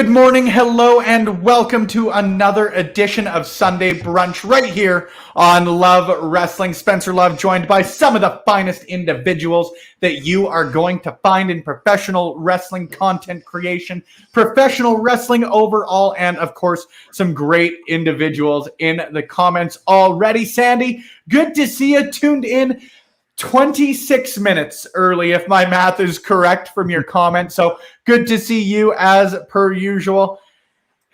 Good morning, hello, and welcome to another edition of Sunday Brunch right here on Love Wrestling. Spencer Love, joined by some of the finest individuals that you are going to find in professional wrestling content creation, professional wrestling overall, and of course, some great individuals in the comments already. Sandy, good to see you tuned in 26 minutes early, if my math is correct from your comment. So good to see you as per usual.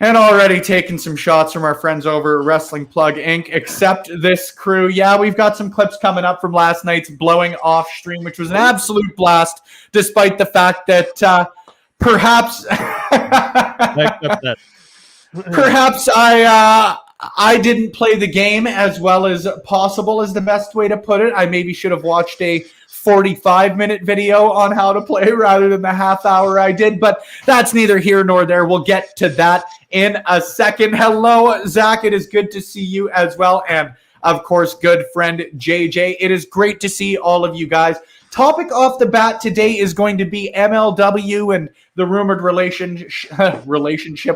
And already taking some shots from our friends over at Wrestling Plug Inc. Except this crew. Yeah, we've got some clips coming up from last night's blowing off stream, which was an absolute blast, despite the fact that perhaps I didn't play the game as well as possible is the best way to put it. I maybe should have watched a 45-minute video on how to play rather than the half hour I did, but that's neither here nor there. We'll get to that in a second. Hello, Zach. It is good to see you as well. And of course, good friend JJ. It is great to see all of you guys. Topic off the bat today is going to be MLW and the rumored relationship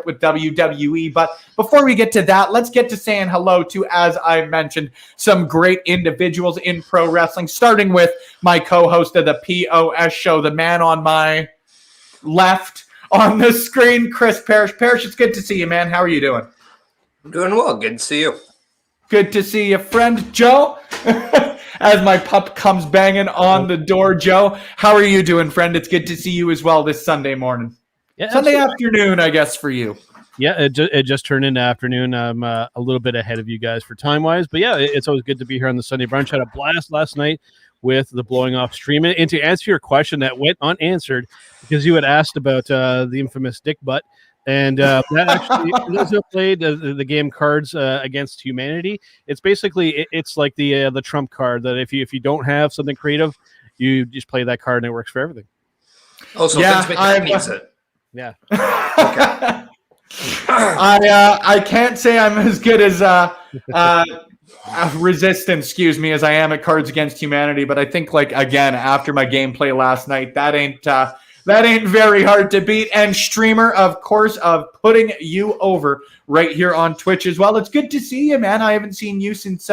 with WWE. But before we get to that, let's get to saying hello to, as I mentioned, some great individuals in pro wrestling, starting with my co-host of the POS show, the man on my left on the screen, Chris Parrish. Parrish, it's good to see you, man. How are you doing? I'm doing well. Good to see you. Good to see you, friend Joe. As my pup comes banging on the door, Joe, how are you doing, friend? It's good to see you as well this Sunday morning. Yeah, Sunday afternoon, I guess, for you. Yeah, it just turned into afternoon. I'm a little bit ahead of you guys for time-wise. But yeah, it's always good to be here on the Sunday Brunch. Had a blast last night with the blowing off stream. And to answer your question that went unanswered, because you had asked about the infamous dick butt, and that actually also played the game Cards Against Humanity. It's basically it's like the trump card that if you don't have something creative, you just play that card and it works for everything. Oh, so yeah, Vince McMahon needs it. Yeah. Okay. I can't say I'm as good as Resistance, excuse me, as I am at Cards Against Humanity, but I think, like, again, after my gameplay last night, that ain't very hard to beat. And streamer, of course, of putting you over right here on Twitch as well. It's good to see you, man. I haven't seen you since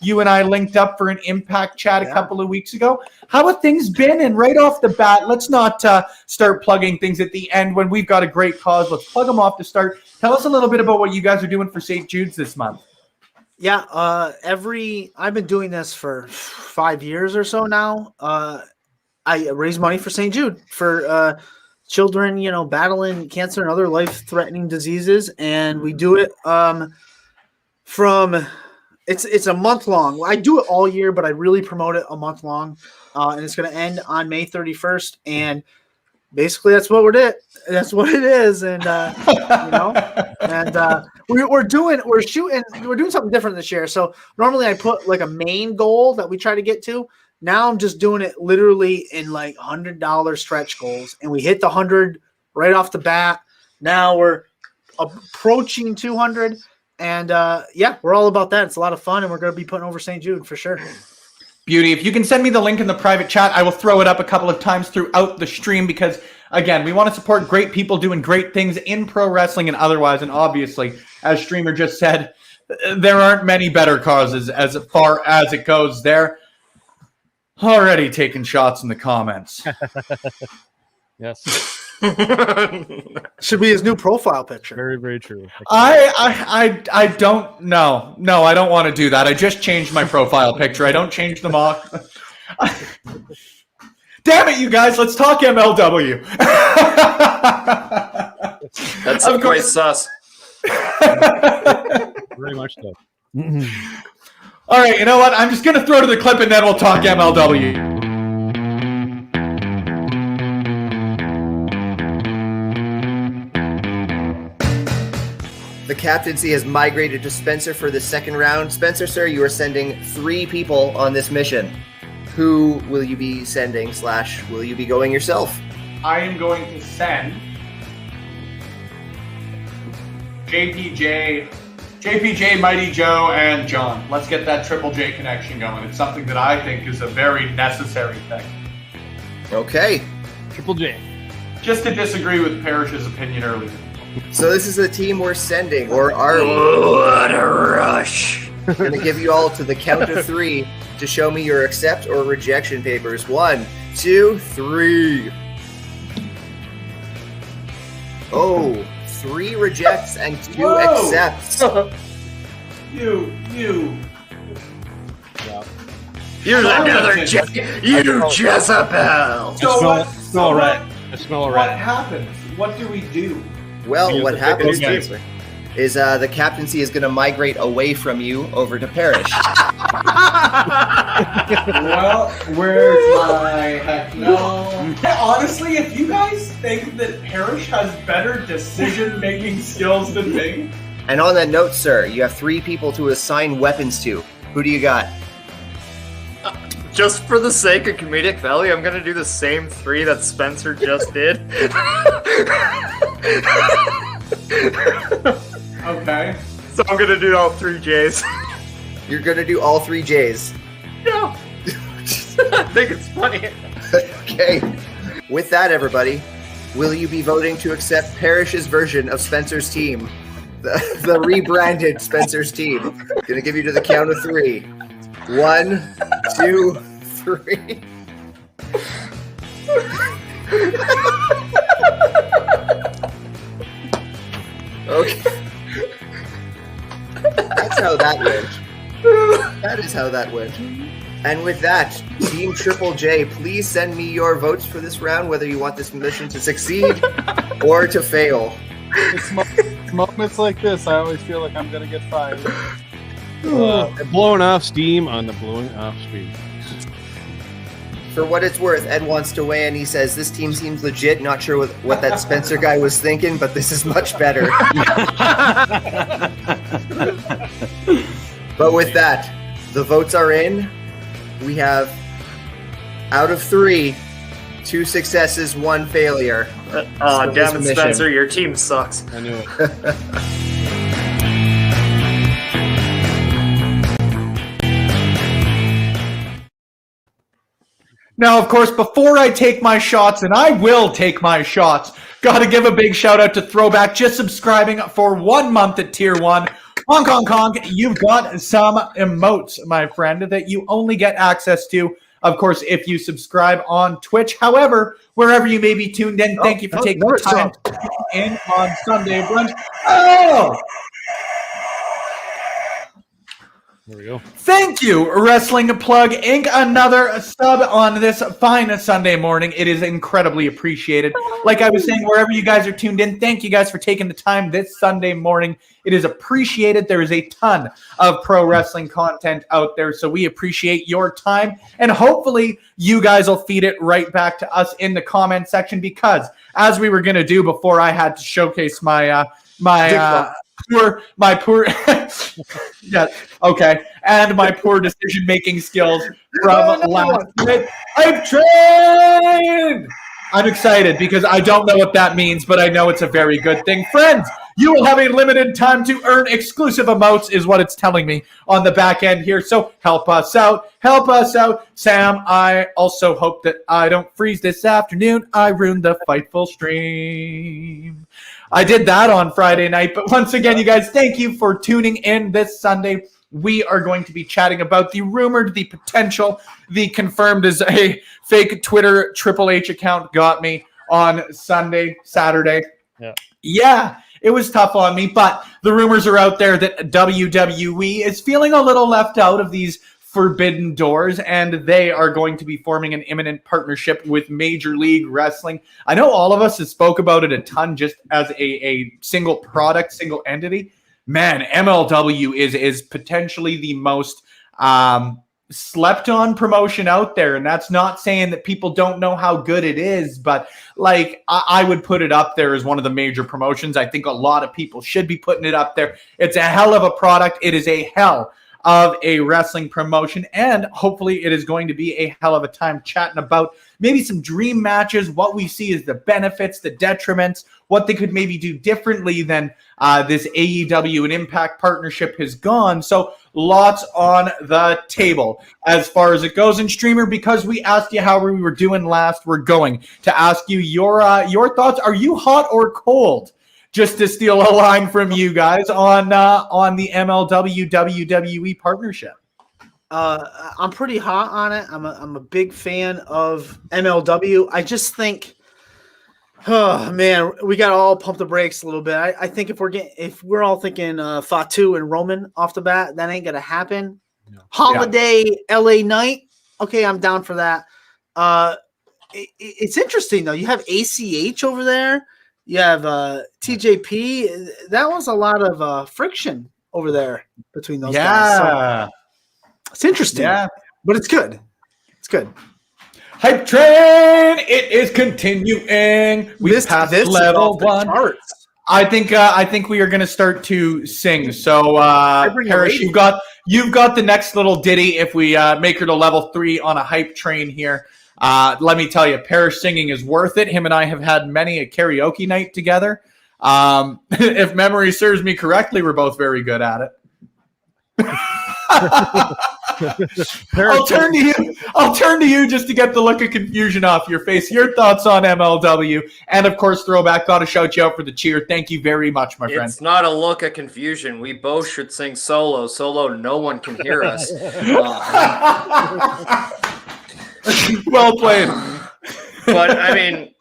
you and I linked up for an Impact chat a couple of weeks ago. How have things been? And right off the bat, let's not start plugging things at the end when we've got a great cause. Let's plug them off to start. Tell us a little bit about what you guys are doing for St. Jude's this month. Yeah, I've been doing this for 5 years or so now. I raise money for St. Jude for children, battling cancer and other life-threatening diseases, and we do it it's a month long. I do it all year, but I really promote it a month long, and it's going to end on May 31st. And basically, that's what That's what it is, and we're doing something different this year. So normally I put like a main goal that we try to get to. Now I'm just doing it literally in like $100 stretch goals, and we hit the 100 right off the bat. Now we're approaching 200, and we're all about that. It's a lot of fun, and we're going to be putting over St. Jude for sure. Beauty. If you can send me the link in the private chat, I will throw it up a couple of times throughout the stream because, again, we want to support great people doing great things in pro wrestling and otherwise. And obviously, as Streamer just said, there aren't many better causes as far as it goes there. Already taking shots in the comments. Yes. Should be his new profile picture. Very, very true. I don't know. No, I don't want to do that. I just changed my profile picture. I don't change them all. Damn it, you guys. Let's talk MLW. That's a great sus. Very much so. All right, you know what? I'm just going to throw to the clip and then we'll talk MLW. The captaincy has migrated to Spencer for the second round. Spencer, sir, you are sending 3 people on this mission. Who will you be sending / will you be going yourself? I am going to send JPJ, Mighty Joe, and John. Let's get that Triple J connection going. It's something that I think is a very necessary thing. Okay. Triple J. Just to disagree with Parrish's opinion earlier. So this is the team we're sending, or are we? What a rush. I'm going to give you all to the count of 3 to show me your accept or rejection papers. 1, 2, 3. Oh, 3 rejects and 2 Whoa. accepts. You. Here's another you Jezebel. Smell a rat. I smell a What rat. happens? What do we do? Well, what happens Okay. is the captaincy is going to migrate away from you over to Parrish. Well, where's my heck no? Honestly, if you guys think that Parrish has better decision-making skills than me, And on that note, sir, you have 3 people to assign weapons to. Who do you got? Just for the sake of comedic value, I'm gonna do the same 3 that Spencer just did. okay. So I'm gonna do all 3 J's. You're going to do all 3 J's. No. I think it's funny. Okay. With that, everybody, will you be voting to accept Parrish's version of Spencer's team? The rebranded Spencer's team. Gonna give you to the count of 3. 1, 2, 3. Okay. That's how that went. That is how that went. And with that, Team Triple J, please send me your votes for this round, whether you want this mission to succeed or to fail. It's moments like this, I always feel like I'm gonna get fired. Blowing off steam on the blowing off speed. For what it's worth, Ed wants to weigh in. He says, this team seems legit. Not sure what that Spencer guy was thinking, but this is much better. But with that, the votes are in. We have, out of 3, 2 successes, 1 failure. Oh, damn it, mission. Spencer, your team sucks. I knew it. Now, of course, before I take my shots, and I will take my shots, got to give a big shout out to Throwback, just subscribing for 1 month at Tier 1. Honk, honk, honk. You've got some emotes, my friend, that you only get access to, of course, if you subscribe on Twitch. However, wherever you may be tuned in, thank you for taking the time to tune in on Sunday Brunch. Oh! There we go. Thank you, Wrestling Plug Inc. Another sub on this fine Sunday morning. It is incredibly appreciated. Like I was saying, wherever you guys are tuned in, thank you guys for taking the time this Sunday morning. It is appreciated. There is a ton of pro wrestling content out there, so we appreciate your time. And hopefully you guys will feed it right back to us in the comment section, because as we were going to do before I had to showcase my poor yeah, okay, and my poor decision-making skills from last night. Hype train! I'm excited because I don't know what that means, but I know it's a very good thing. Friends, you will have a limited time to earn exclusive emotes, is what it's telling me on the back end here. So help us out. Help us out. Sam, I also hope that I don't freeze this afternoon. I ruined the Fightful stream. I did that on Friday night. But once again, you guys, thank you for tuning in this Sunday. We are going to be chatting about the rumored, the potential, the confirmed as a fake Twitter Triple H account got me on Saturday. Yeah, it was tough on me, but the rumors are out there that WWE is feeling a little left out of these forbidden doors, and they are going to be forming an imminent partnership with Major League Wrestling. I know all of us have spoke about it a ton just as a single product, single entity. Man, MLW is potentially the most slept on promotion out there, and that's not saying that people don't know how good it is, but like I would put it up there as one of the major promotions. I think a lot of people should be putting it up there. It's a hell of a product. It is a hell of a wrestling promotion, and hopefully it is going to be a hell of a time chatting about maybe some dream matches, what we see as the benefits, the detriments, what they could maybe do differently than this AEW and Impact partnership has gone. So lots on the table as far as it goes. And Streamer, because we asked you how we were doing last, we're going to ask you your thoughts. Are you hot or cold just to steal a line from you guys on the MLW WWE partnership. I'm pretty hot on it. I'm a big fan of MLW. I just think, oh man, we got to all pump the brakes a little bit. I think if we're all thinking Fatu and Roman off the bat, that ain't gonna happen. No. Holiday LA Knight, okay, I'm down for that. It's interesting though. You have ACH over there. You have TJP. That was a lot of friction over there between those guys. So it's interesting, but it's good. It's good. Hype train, it is continuing. We passed level 1. Charts. I think we are going to start to sing. So, Parrish, you've got the next little ditty. If we make her to level 3 on a hype train here, let me tell you, Parrish singing is worth it. Him and I have had many a karaoke night together. If memory serves me correctly, we're both very good at it. I'll turn to you just to get the look of confusion off your face. Your thoughts on MLW, and of course, Throwback, got to shout you out for the cheer. Thank you very much, my friend. It's not a look of confusion. We both should sing solo. No one can hear us. Well played. But I mean,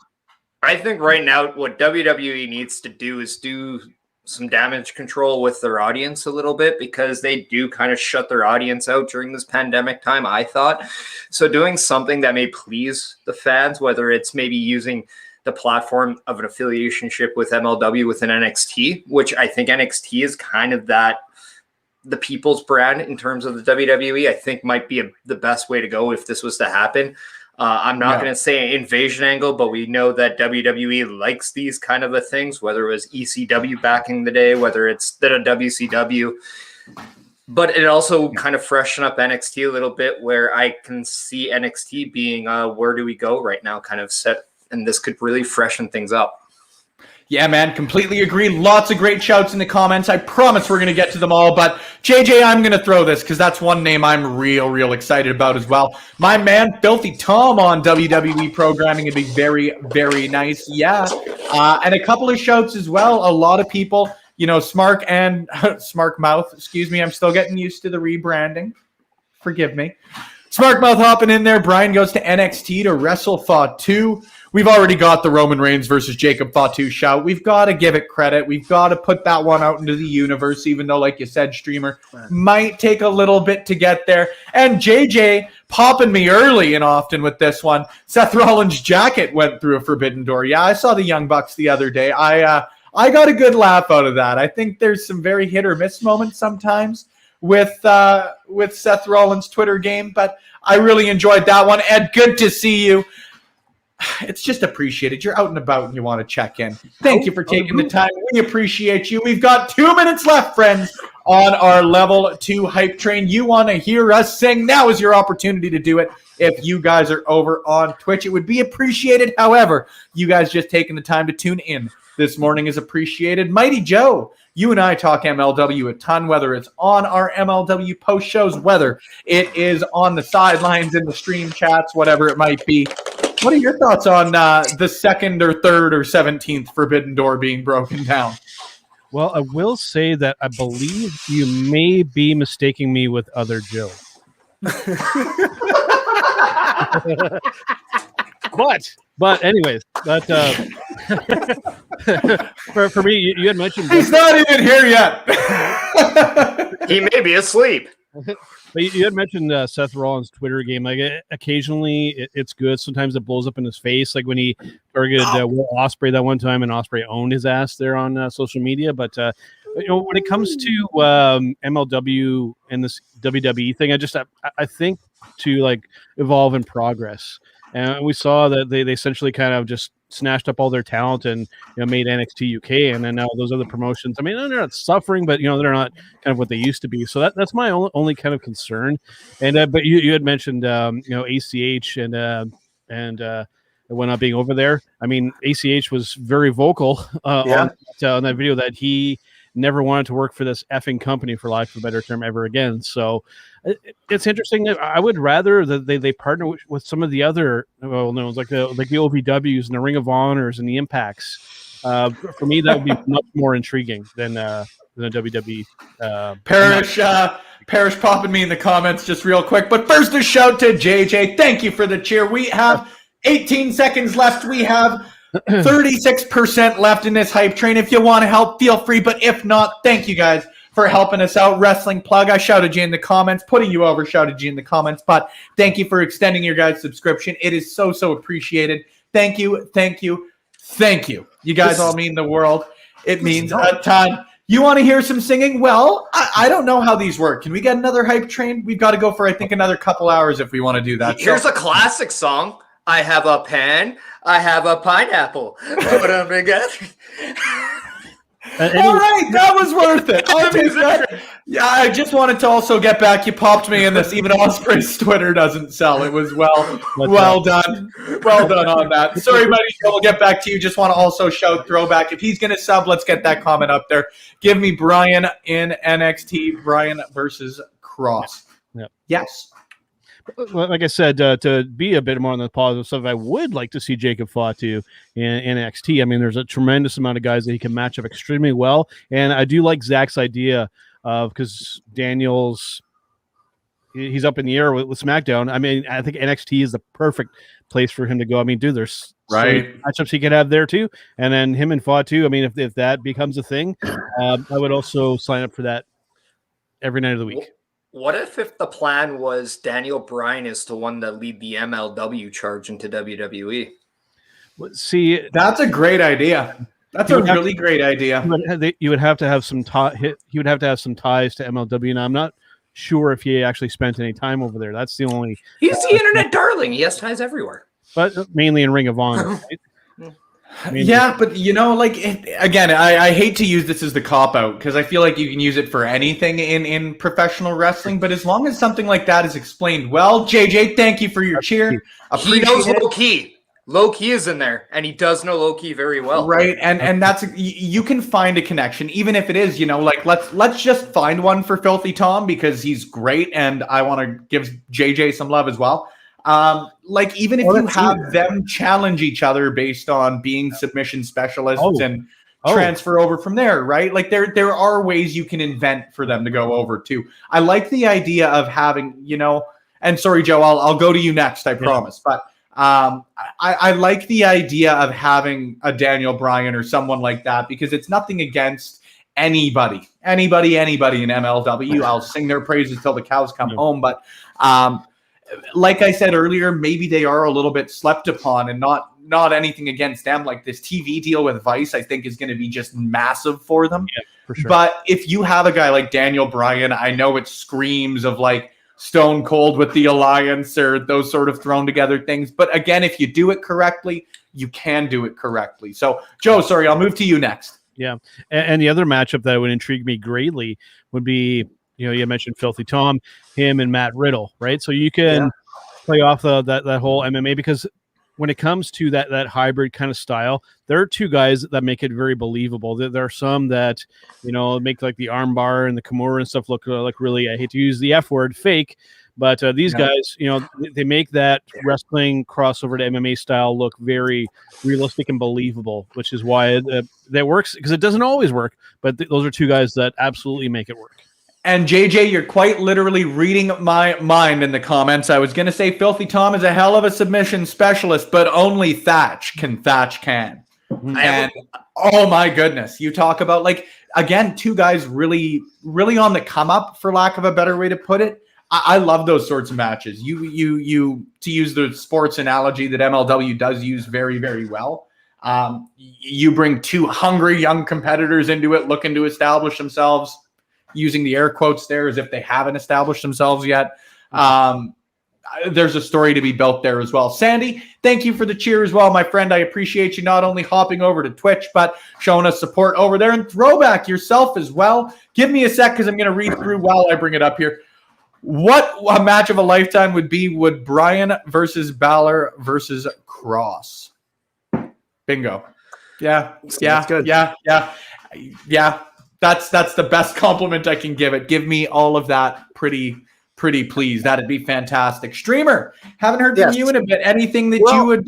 I think right now what WWE needs to do is do some damage control with their audience a little bit, because they do kind of shut their audience out during this pandemic time, I thought. So doing something that may please the fans, whether it's maybe using the platform of an affiliationship with MLW within NXT, which I think NXT is kind of the people's brand in terms of the WWE, I think might be the best way to go if this was to happen. I'm not going to say invasion angle, but we know that WWE likes these kind of things, whether it was ECW back in the day, whether it's the WCW. But it also kind of freshen up NXT a little bit, where I can see NXT being where do we go right now kind of set, and this could really freshen things up. Yeah, man, completely agree. Lots of great shouts in the comments. I promise we're going to get to them all. But, JJ, I'm going to throw this because that's one name I'm real excited about as well. My man, Filthy Tom on WWE programming would be very, very nice. Yeah. And a couple of shouts as well. A lot of people, Smark and Smark Mouth, excuse me. I'm still getting used to the rebranding. Forgive me. Smark Mouth hopping in there. Brian goes to NXT to wrestle Fatu. We've already got the Roman Reigns versus Jacob Fatu shout. We've got to give it credit. We've got to put that one out into the universe, even though, like you said, Streamer, might take a little bit to get there. And JJ popping me early and often with this one. Seth Rollins' jacket went through a forbidden door. Yeah, I saw the Young Bucks the other day. I got a good laugh out of that. I think there's some very hit or miss moments sometimes with Seth Rollins' Twitter game, but I really enjoyed that one. Ed, good to see you. It's just appreciated. You're out and about and you want to check in. Thank you for taking the time. We appreciate you. We've got 2 minutes left, friends, on our level 2 hype train. You want to hear us sing? Now is your opportunity to do it. If you guys are over on Twitch, it would be appreciated. However, you guys just taking the time to tune in this morning is appreciated. Mighty Joe, you and I talk MLW a ton, whether it's on our MLW post shows, whether it is on the sidelines in the stream chats, whatever it might be. What are your thoughts on the second or third or 17th forbidden door being broken down? Well, I will say that I believe you may be mistaking me with other Joe. But anyways, for me, you had mentioned he's not even here yet. He may be asleep. But you had mentioned Seth Rollins' Twitter game. Like occasionally, it's good. Sometimes it blows up in his face, like when he targeted Will Ospreay that one time, and Ospreay owned his ass there on social media. But when it comes to MLW and this WWE thing, I think to like evolve in progress. And we saw that they essentially kind of just snatched up all their talent and made NXT UK, and then now those other promotions. I mean, they're not suffering, but they're not kind of what they used to be. So that's my only kind of concern. And but you had mentioned ACH and when not being over there. I mean, ACH was very vocal on that video that he never wanted to work for this effing company, for lack of a better term, ever again. So it's interesting. I would rather that they partner with some of the other, well, no, like the OVWs and the Ring of Honors and the Impacts. For me, that would be much more intriguing than the WWE. Parrish popping me in the comments just real quick. But first, a shout to JJ. Thank you for the cheer. We have 18 seconds left. We have 36% left in this hype train. If you want to help, feel free. But if not, thank you guys for helping us out. Wrestling Plug, I shouted you in the comments. Putting you over, shouted you in the comments. But thank you for extending your guys' subscription. It is so appreciated. Thank you. You guys all mean the world. It means a ton. You want to hear some singing? Well, I don't know how these work. Can we get another hype train? We've got to go for, I think, another couple hours if we want to do that. Here's a classic song. I have a pen. I have a pineapple. Put them together. All right, that was worth it. I'll take that. Yeah, I just wanted to also get back. You popped me in this. Even Osprey's Twitter doesn't sell. It was well done. Well done on that. Sorry, buddy. We'll get back to you. Just want to also shout Throwback. If he's going to sub, let's get that comment up there. Give me Brian in NXT. Brian versus Cross. Yep. Yes. Like I said, to be a bit more on the positive stuff, I would like to see Jacob Fatu in NXT. I mean, there's a tremendous amount of guys that he can match up extremely well, and I do like Zach's idea of, because Daniel's he's up in the air with SmackDown. I mean, I think NXT is the perfect place for him to go. I mean, dude, there's matchups he could have there too, and then him and Fatu. I mean, if that becomes a thing, I would also sign up for that every night of the week. What if the plan was Daniel Bryan is the one that lead the MLW charge into WWE? See, that's a great idea. That's a really great idea. You would have to have some he would have to have some ties to MLW. Now, I'm not sure if he actually spent any time over there. That's the only. He's the internet darling. He has ties everywhere, but mainly in Ring of Honor. Right? I mean, yeah, but again, I hate to use this as the cop-out because I feel like you can use it for anything in professional wrestling, but as long as something like that is explained well, JJ, thank you for your cheer. He knows low key. Low key is in there, and he does know low key very well. Right, and that's you can find a connection, even if it is, like let's just find one for Filthy Tom because he's great, and I want to give JJ some love as well. Even if you have them challenge each other based on being submission specialists and transfer over from there, right? Like there are ways you can invent for them to go over too. I like the idea of having, and sorry, Joe, I'll go to you next, I promise. But I like the idea of having a Daniel Bryan or someone like that because it's nothing against anybody in MLW. I'll sing their praises till the cows come home. But like I said earlier, maybe they are a little bit slept upon and not anything against them. Like this TV deal with Vice, I think is going to be just massive for them. Yeah, for sure. But if you have a guy like Daniel Bryan, I know it screams of like Stone Cold with the Alliance or those sort of thrown together things. But again, if you do it correctly, you can do it correctly. So Joe, sorry, I'll move to you next. Yeah. And the other matchup that would intrigue me greatly would be, you mentioned Filthy Tom, him and Matt Riddle, right? So you can play off that whole MMA because when it comes to that hybrid kind of style, there are two guys that make it very believable. There are some that, make like the armbar and the Kimura and stuff look like really, I hate to use the F word, fake. But these guys, they make that wrestling crossover to MMA style look very realistic and believable, which is why that works because it doesn't always work. But those are two guys that absolutely make it work. And JJ, you're quite literally reading my mind in the comments. I was going to say Filthy Tom is a hell of a submission specialist, but only Thatch can. And oh my goodness, you talk about again, two guys really, really on the come up, for lack of a better way to put it. I love those sorts of matches. You to use the sports analogy that MLW does use very, very well. You bring two hungry young competitors into it, looking to establish themselves. Using the air quotes there as if they haven't established themselves yet. There's a story to be built there as well. Sandy, thank you for the cheer as well, my friend. I appreciate you not only hopping over to Twitch, but showing us support over there. And Throwback yourself as well. Give me a sec because I'm going to read through while I bring it up here. What a match of a lifetime would Bryan versus Balor versus Cross. Bingo. Yeah. That's good. Yeah. That's the best compliment I can give it. Give me all of that pretty please. That'd be fantastic. Streamer, haven't heard from you in a bit. Anything that you would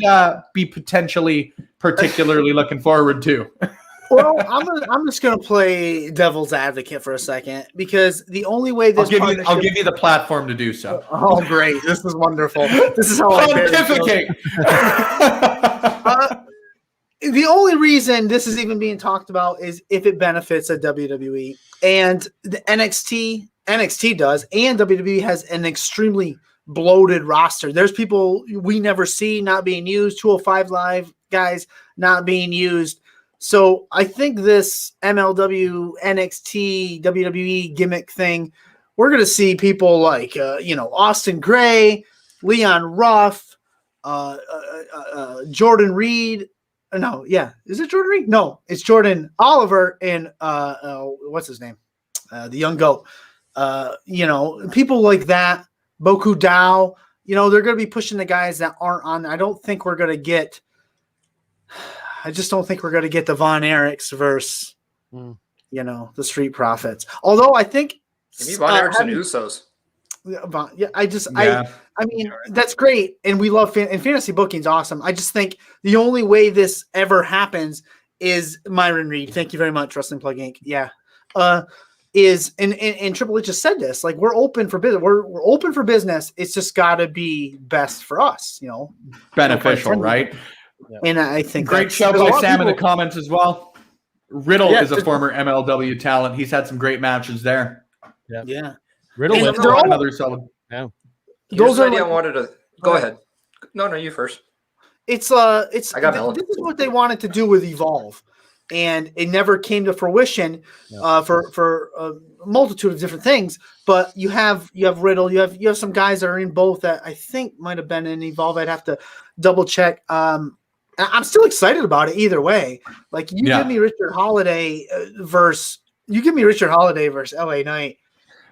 be particularly looking forward to? Well, I'm just gonna play devil's advocate for a second because the only way this I'll give you the platform to do so. Oh, great! This is wonderful. This is how pontificate. The only reason this is even being talked about is if it benefits a WWE, and the NXT does, and WWE has an extremely bloated roster. There's people we never see not being used. 205 Live guys not being used. So I think this MLW, NXT, WWE gimmick thing, we're going to see people like, Austin Gray, Leon Ruff, Jordan Reed. Is it Jordan Reed? No, it's Jordan Oliver and what's his name? The Young Goat. People like that, Boku Dao, they're going to be pushing the guys that aren't on. I just don't think we're going to get the Von Erichs versus, the Street Profits. Although I think maybe Von Erichs and Usos. I mean, that's great. And we love and fantasy booking is awesome. I just think the only way this ever happens is Myron Reed. Thank you very much, Wrestling Plug Inc. Yeah. And Triple H just said this, like, we're open for business. We're open for business. It's just got to be best for us, beneficial, right? Yeah. And I think great show by Sam in the comments as well. Riddle is a former MLW talent. He's had some great matches there. Yeah. Riddle is another solid. Yeah. Those are I wanted to go ahead. No, you first. This is what they wanted to do with Evolve, and it never came to fruition for a multitude of different things. But you have Riddle, you have some guys that are in both that I think might have been in Evolve. I'd have to double check. I'm still excited about it either way. Like give me Richard Holiday versus LA Knight.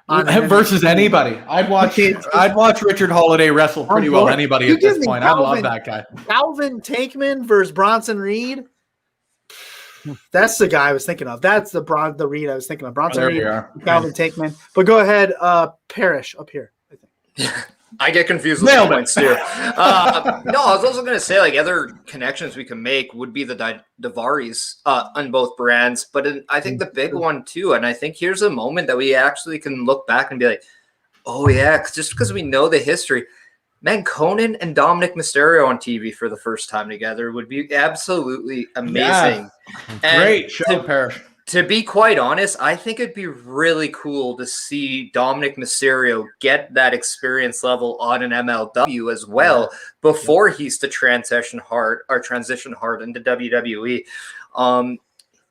Versus anybody. I'd watch Richard Holiday wrestle pretty well anybody at this point. I love that guy. Calvin Tankman versus Bronson Reed. That's the guy I was thinking of. That's the Reed I was thinking of. Bronson Reed, Calvin Tankman. But go ahead, Parrish up here, I think. I get confused with the points too. I was also going to say, like, other connections we can make would be the Daivaris on both brands. But I think the big one too, and I think here's a moment that we actually can look back and be like, oh yeah, just because we know the history. Man, Conan and Dominic Mysterio on TV for the first time together would be absolutely amazing. Yeah. Great show, Parrish. To be quite honest, I think it'd be really cool to see Dominic Mysterio get that experience level on an MLW as well before he's to transition hard into WWE.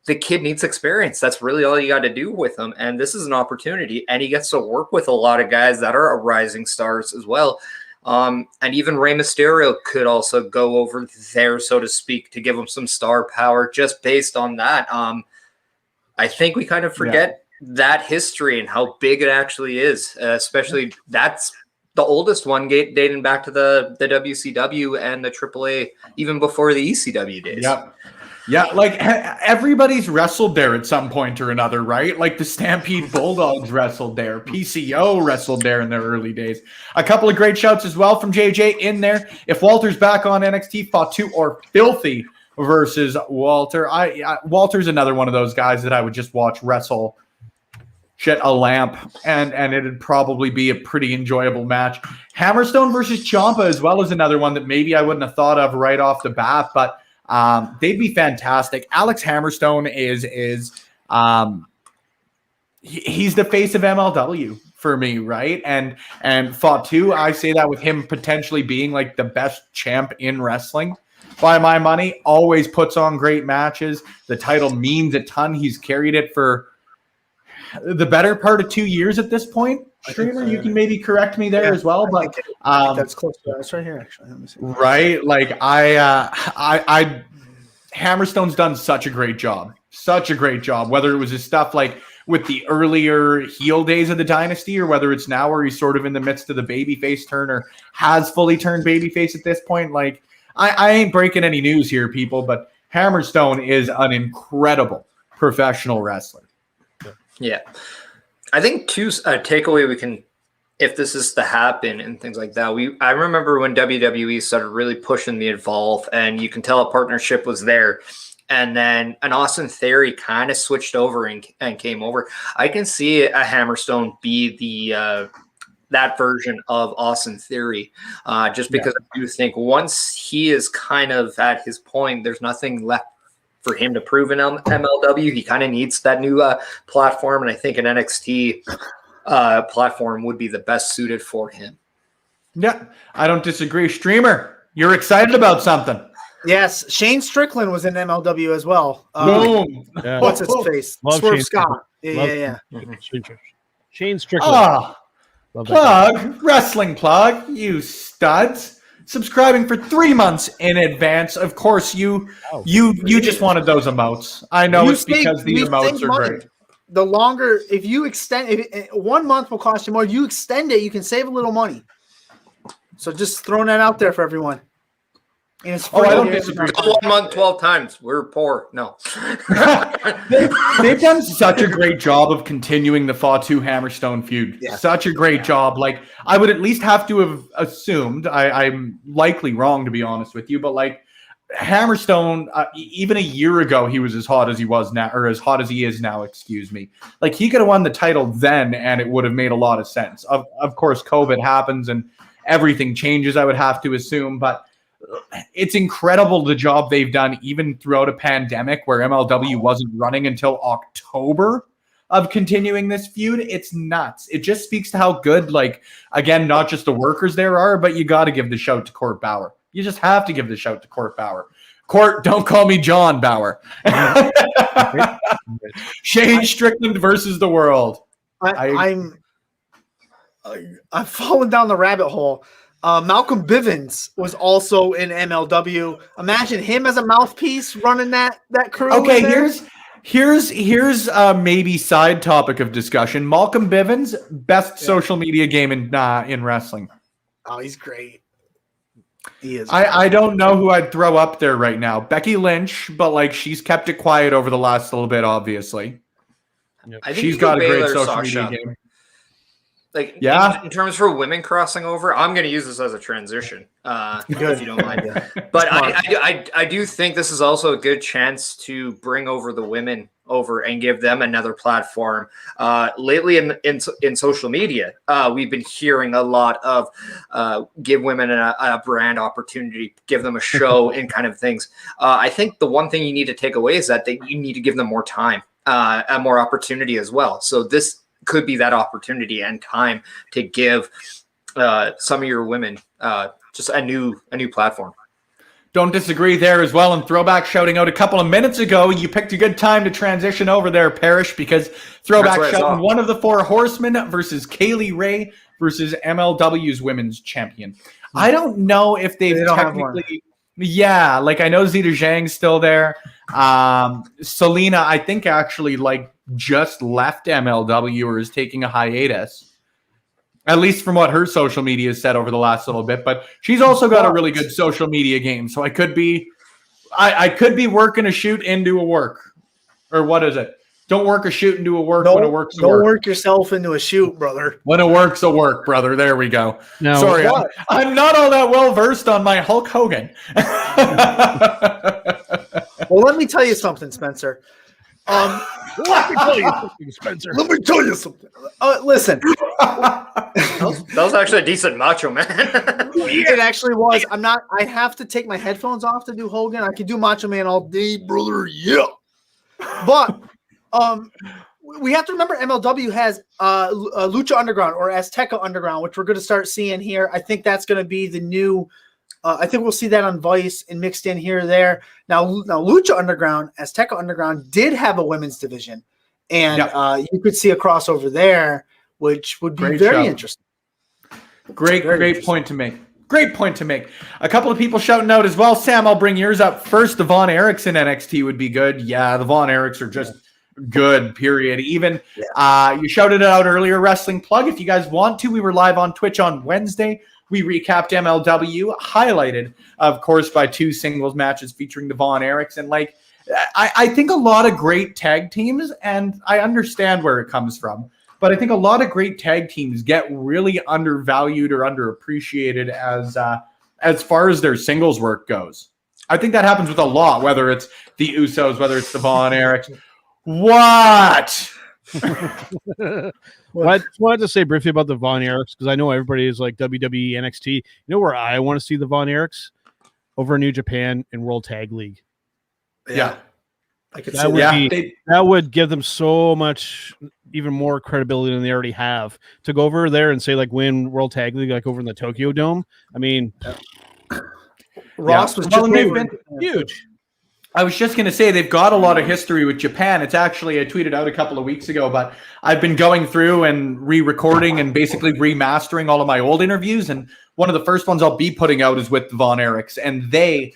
The kid needs experience. That's really all you got to do with him. And this is an opportunity. And he gets to work with a lot of guys that are rising stars as well. And even Rey Mysterio could also go over there, so to speak, to give him some star power just based on that. I think we kind of forget that history and how big it actually is, especially that's the oldest one dating back to the WCW and the AAA, even before the ECW days. Yep. Yeah, like everybody's wrestled there at some point or another, right? Like the Stampede Bulldogs wrestled there. PCO wrestled there in their early days. A couple of great shouts as well from JJ in there. If Walter's back on NXT, Fatu or Filthy versus Walter. Walter's another one of those guys that I would just watch wrestle shit a lamp, and it'd probably be a pretty enjoyable match. Hammerstone versus Ciampa as well is another one that maybe I wouldn't have thought of right off the bat, but they'd be fantastic. Alex Hammerstone is he's the face of MLW for me, right? And Fatu, I say that with him potentially being like the best champ in wrestling. By my money, always puts on great matches. The title means a ton. He's carried it for the better part of 2 years at this point. Streamer, you can maybe correct me there as well, but I think that's close to us right here. Actually, let me see. Right, like I Hammerstone's done such a great job. Whether it was his stuff like with the earlier heel days of the dynasty, or whether it's now where he's sort of in the midst of the babyface turn, or has fully turned babyface at this point, like. I ain't breaking any news here, people, but Hammerstone is an incredible professional wrestler. Yeah. I think a takeaway we can, if this is to happen and things like that, I remember when WWE started really pushing the Evolve, and you can tell a partnership was there. And then an Austin Theory kind of switched over and came over. I can see a Hammerstone be the that version of Austin Theory, just because I do think once he is kind of at his point, there's nothing left for him to prove in MLW. He kind of needs that new platform, and I think an NXT platform would be the best suited for him. Yeah, I don't disagree. Streamer, you're excited about something. Yes, Shane Strickland was in MLW as well. Boom. Yeah. What's his face? Love Swerve Shane Scott. Yeah. Shane Strickland. Love plug, wrestling plug, you studs. Subscribing for 3 months in advance. Of course, you just wanted those emotes. I know it's because the emotes are great. The longer, if you extend, 1 month will cost you more. You extend it, you can save a little money. So just throwing that out there for everyone. And it's free. I don't disagree. 1 month, 12 times. We're poor. No. They've done such a great job of continuing the Fatu Hammerstone feud. Yeah. Such a great job. Like, I would at least have to have assumed, I'm likely wrong to be honest with you, but like Hammerstone, even a year ago, he was as hot as he was now, or as hot as he is now, excuse me. Like, he could have won the title then and it would have made a lot of sense. Of course, COVID happens and everything changes, I would have to assume, but it's incredible the job they've done even throughout a pandemic where MLW wasn't running until October of continuing this feud. It's nuts. It just speaks to how good, like, again, not just the workers there are, but you got to give the shout to Court Bauer. You just have to give the shout to Court Bauer. Court, don't call me John Bauer. Shane Strickland versus the world. I'm falling down the rabbit hole. Malcolm Bivens was also in MLW. Imagine him as a mouthpiece running that crew. Okay, here's maybe side topic of discussion. Malcolm Bivens, best social media game in wrestling. Oh, he's great. He is. I don't know who I'd throw up there right now. Becky Lynch, but like she's kept it quiet over the last little bit, obviously. I think she's got a great social media game. Like, yeah, in terms for women crossing over, I'm going to use this as a transition, if you don't mind. But I do think this is also a good chance to bring over the women over and give them another platform. Lately in social media, we've been hearing a lot of give women a brand opportunity, give them a show and kind of things. I think the one thing you need to take away is that you need to give them more time and more opportunity as well. So this could be that opportunity and time to give some of your women just a new platform. Don't disagree there as well. And Throwback shouting out a couple of minutes ago, you picked a good time to transition over there, Parrish, because Throwback shouting one of the Four Horsemen versus Kaylee Ray versus MLW's women's champion. I don't know if they've technically... Yeah, like I know Zeta Zhang's still there. Selena, I think actually like just left MLW or is taking a hiatus. At least from what her social media has said over the last little bit. But she's also got a really good social media game. So I could be working a shoot into a work. Or what is it? Don't work a shoot into a work when it works a work. Don't work yourself into a shoot, brother. When it works a work, brother. There we go. No, sorry, I'm not all that well versed on my Hulk Hogan. Well, let me tell you something, Spencer. Let me tell you something, Spencer. Let me tell you something. Listen. That was actually a decent Macho Man. It actually was. I have to take my headphones off to do Hogan. I can do Macho Man all day, brother. Yeah. But we have to remember MLW has Lucha Underground or Azteca Underground, which we're going to start seeing here. I think that's going to be the new I think we'll see that on Vice and mixed in here or there. Now Lucha Underground, Azteca Underground did have a women's division, and you could see a crossover there, which would be very interesting. Great point to make. Great point to make. A couple of people shouting out as well. Sam, I'll bring yours up first. The Von Erichs in NXT would be good. Yeah, the Von Erichs are just good, period. Even you shouted it out earlier, Wrestling Plug. If you guys want to, we were live on Twitch on Wednesday. We recapped MLW, highlighted, of course, by 2 singles matches featuring the Von Erichs. And like I think a lot of great tag teams, and I understand where it comes from, but I think a lot of great tag teams get really undervalued or underappreciated as far as their singles work goes. I think that happens with a lot, whether it's the Usos, whether it's the Von Erichs. What? Well, I just wanted to say briefly about the Von Erichs because I know everybody is like WWE, NXT. You know where I want to see the Von Erichs? Over in New Japan in World Tag League. Yeah. I could That see would that would give them so much, even more credibility than they already have. To go over there and say like win World Tag League like over in the Tokyo Dome. I mean, Ross was well, just and they've over- been huge. I was just going to say they've got a lot of history with Japan. It's actually, I tweeted out a couple of weeks ago, but I've been going through and re-recording and basically remastering all of my old interviews. And one of the first ones I'll be putting out is with the Von Erichs. And they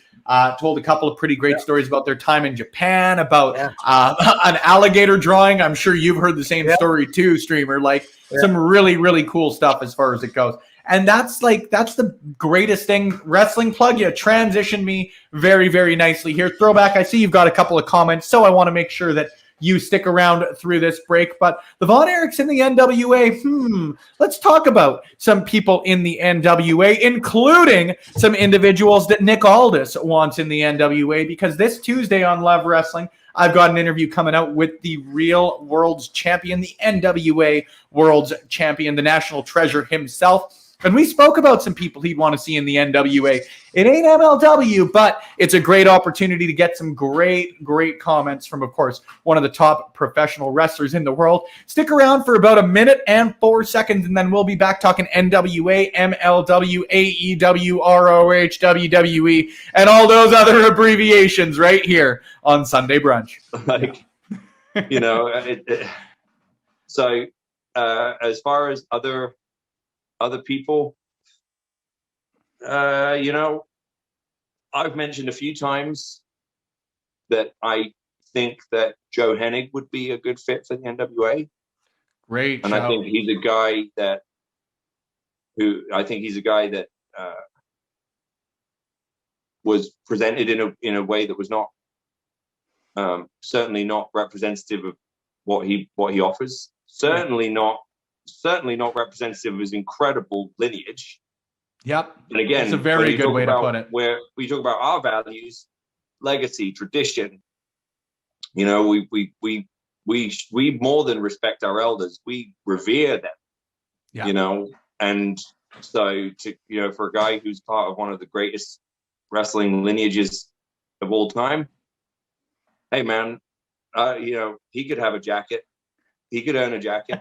told a couple of pretty great stories about their time in Japan, about an alligator drawing. I'm sure you've heard the same story too, streamer. Like some really, really cool stuff as far as it goes. And that's the greatest thing. Wrestling plug, you transitioned me very, very nicely here. Throwback, I see you've got a couple of comments, so I want to make sure that you stick around through this break. But the Von Erichs in the NWA, let's talk about some people in the NWA, including some individuals that Nick Aldis wants in the NWA, because this Tuesday on Love Wrestling, I've got an interview coming out with the real world's champion, the NWA world's champion, the national treasure himself. And we spoke about some people he'd want to see in the NWA. It ain't MLW, but it's a great opportunity to get some great, great comments from, of course, one of the top professional wrestlers in the world. Stick around for about 1 minute and 4 seconds, and then we'll be back talking NWA, MLW, AEW, ROH, WWE, and all those other abbreviations right here on Sunday Brunch. Like, you know, so as far as other people, you know, I've mentioned a few times that I think that Joe Hennig would be a good fit for the NWA. Great. And I think he's a guy that was presented in a way that was not certainly not representative of what he offers. Certainly not representative of his incredible lineage. Yep. And again, it's a very good way to put it. Where we talk about our values, legacy, tradition, you know, we more than respect our elders. We revere them, you know, and so for a guy who's part of one of the greatest wrestling lineages of all time, hey man, you know, he could have a jacket. He could earn a jacket.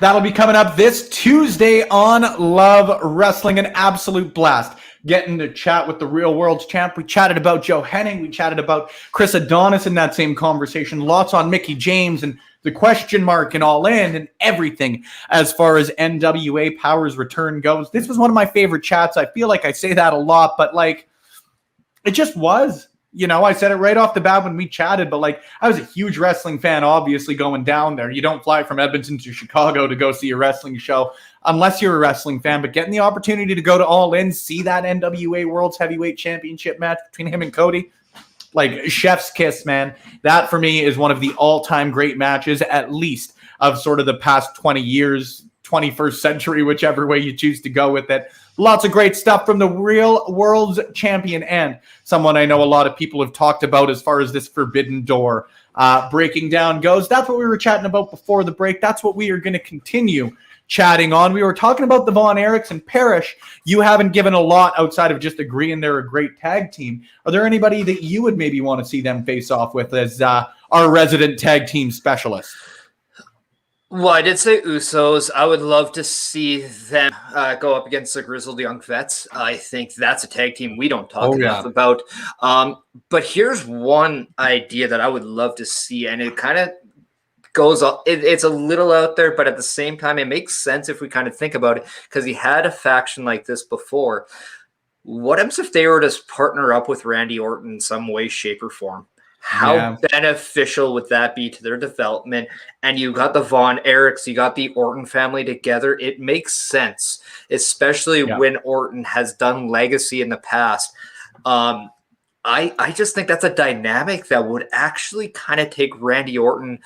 That'll be coming up this Tuesday on Love Wrestling. An absolute blast. Getting to chat with the real world's champ. We chatted about Joe Hennig. We chatted about Chris Adonis in that same conversation. Lots on Mickie James and the question mark and All In and everything as far as NWA Power's return goes. This was one of my favorite chats. I feel like I say that a lot, but like it just was. You know, I said it right off the bat when we chatted, but like I was a huge wrestling fan, obviously, going down there. You don't fly from Edmonton to Chicago to go see a wrestling show unless you're a wrestling fan, but getting the opportunity to go to All In, see that NWA World's Heavyweight Championship match between him and Cody, like chef's kiss, man. That for me is one of the all-time great matches, at least of sort of the past 20 years, 21st century, whichever way you choose to go with it. Lots of great stuff from the real world's champion and someone I know a lot of people have talked about as far as this Forbidden Door breaking down goes. That's what we were chatting about before the break. That's what we are going to continue chatting on. We were talking about the Von Erichs and Parrish. You haven't given a lot outside of just agreeing they're a great tag team. Are there anybody that you would maybe want to see them face off with as our resident tag team specialist? Well, I did say Usos. I would love to see them go up against the Grizzled Young Vets. I think that's a tag team we don't talk enough about. But here's one idea that I would love to see, and it kind of goes up. It's a little out there, but at the same time, it makes sense if we kind of think about it, because he had a faction like this before. What happens if they were to partner up with Randy Orton in some way, shape, or form? How beneficial would that be to their development? And you got the Von Erichs, you got the Orton family together. It makes sense, especially when Orton has done legacy in the past. I just think that's a dynamic that would actually kind of take Randy Orton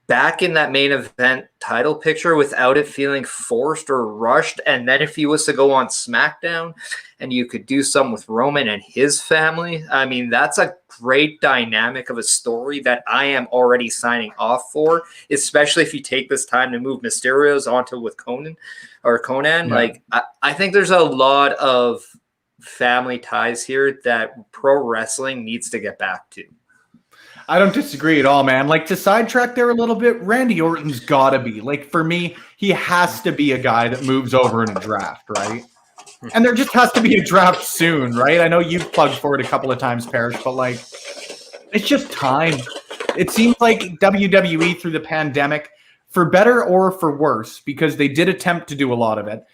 back in that main event title picture without it feeling forced or rushed. And then if he was to go on SmackDown and you could do something with Roman and his family, I mean, that's a great dynamic of a story that I am already signing off for, especially if you take this time to move Mysterio's onto with Conan. Yeah. Like, I think there's a lot of family ties here that pro wrestling needs to get back to. I don't disagree at all, man. Like, to sidetrack there a little bit, Randy Orton's got to be. Like, for me, he has to be a guy that moves over in a draft, right? And there just has to be a draft soon, right? I know you've plugged for it a couple of times, Parrish, but, like, it's just time. It seems like WWE through the pandemic, for better or for worse, because they did attempt to do a lot of it,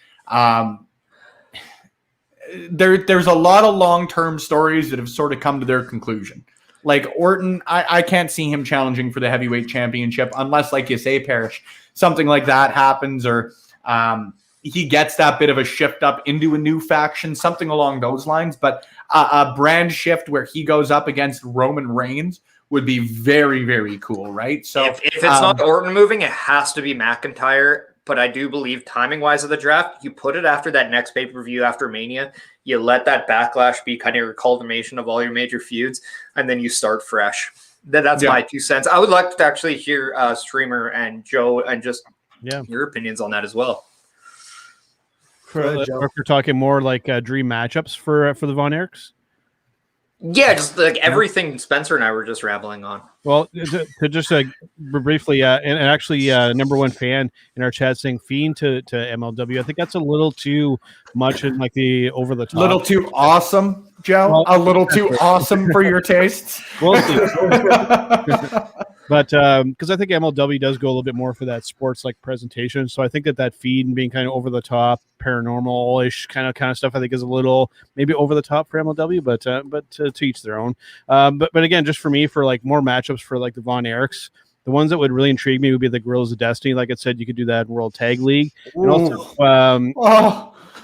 there's a lot of long-term stories that have sort of come to their conclusion. Like Orton, I can't see him challenging for the heavyweight championship unless, like you say, Parrish, something like that happens, or he gets that bit of a shift up into a new faction, something along those lines. But a brand shift where he goes up against Roman Reigns would be very, very cool, right? So if it's not Orton moving, it has to be McIntyre. But I do believe timing-wise of the draft, you put it after that next pay-per-view after Mania. You let that backlash be kind of your culmination of all your major feuds, and then you start fresh. That's my 2 cents. I would like to actually hear Streamer and Joe and just your opinions on that as well. If we're talking more like dream matchups for the Von Erichs. Yeah, just like everything Spencer and I were just rambling on. Well, to just briefly, and actually, number one fan in our chat saying Fiend to MLW. I think that's a little too much in like the over the top. A little too awesome, Joe. Well, a little too awesome for your tastes. We'll see. But because I think MLW does go a little bit more for that sports like presentation, so I think that Fiend being kind of over the top, paranormal-ish kind of stuff, I think is a little maybe over the top for MLW, but to each their own. But again, just for me, for like more matchups for like the Von Erichs, the ones that would really intrigue me would be the Guerrillas of Destiny. Like I said, you could do that in World Tag League, and also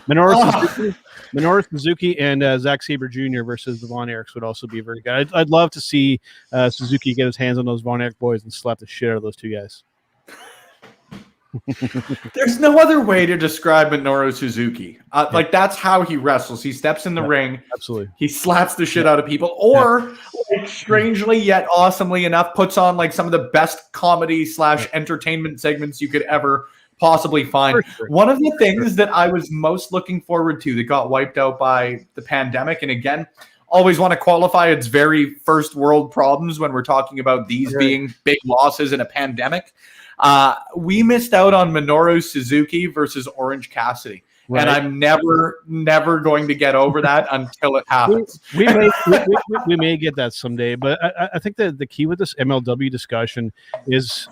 Minoru Suzuki and Zack Sabre Jr. versus the Von Erichs would also be very good. I'd love to see Suzuki get his hands on those Von Erich boys and slap the shit out of those two guys. There's no other way to describe Minoru Suzuki. Like, that's how he wrestles. He steps in the ring. Absolutely. He slaps the shit out of people, or like, strangely yet awesomely enough, puts on like some of the best comedy / entertainment segments you could ever possibly find. Sure. One of the things that I was most looking forward to that got wiped out by the pandemic, and again, always want to qualify its very first world problems when we're talking about these being big losses in a pandemic. We missed out on Minoru Suzuki versus Orange Cassidy. Right. And I'm never going to get over that until it happens. We may get that someday, but I think that the key with this MLW discussion is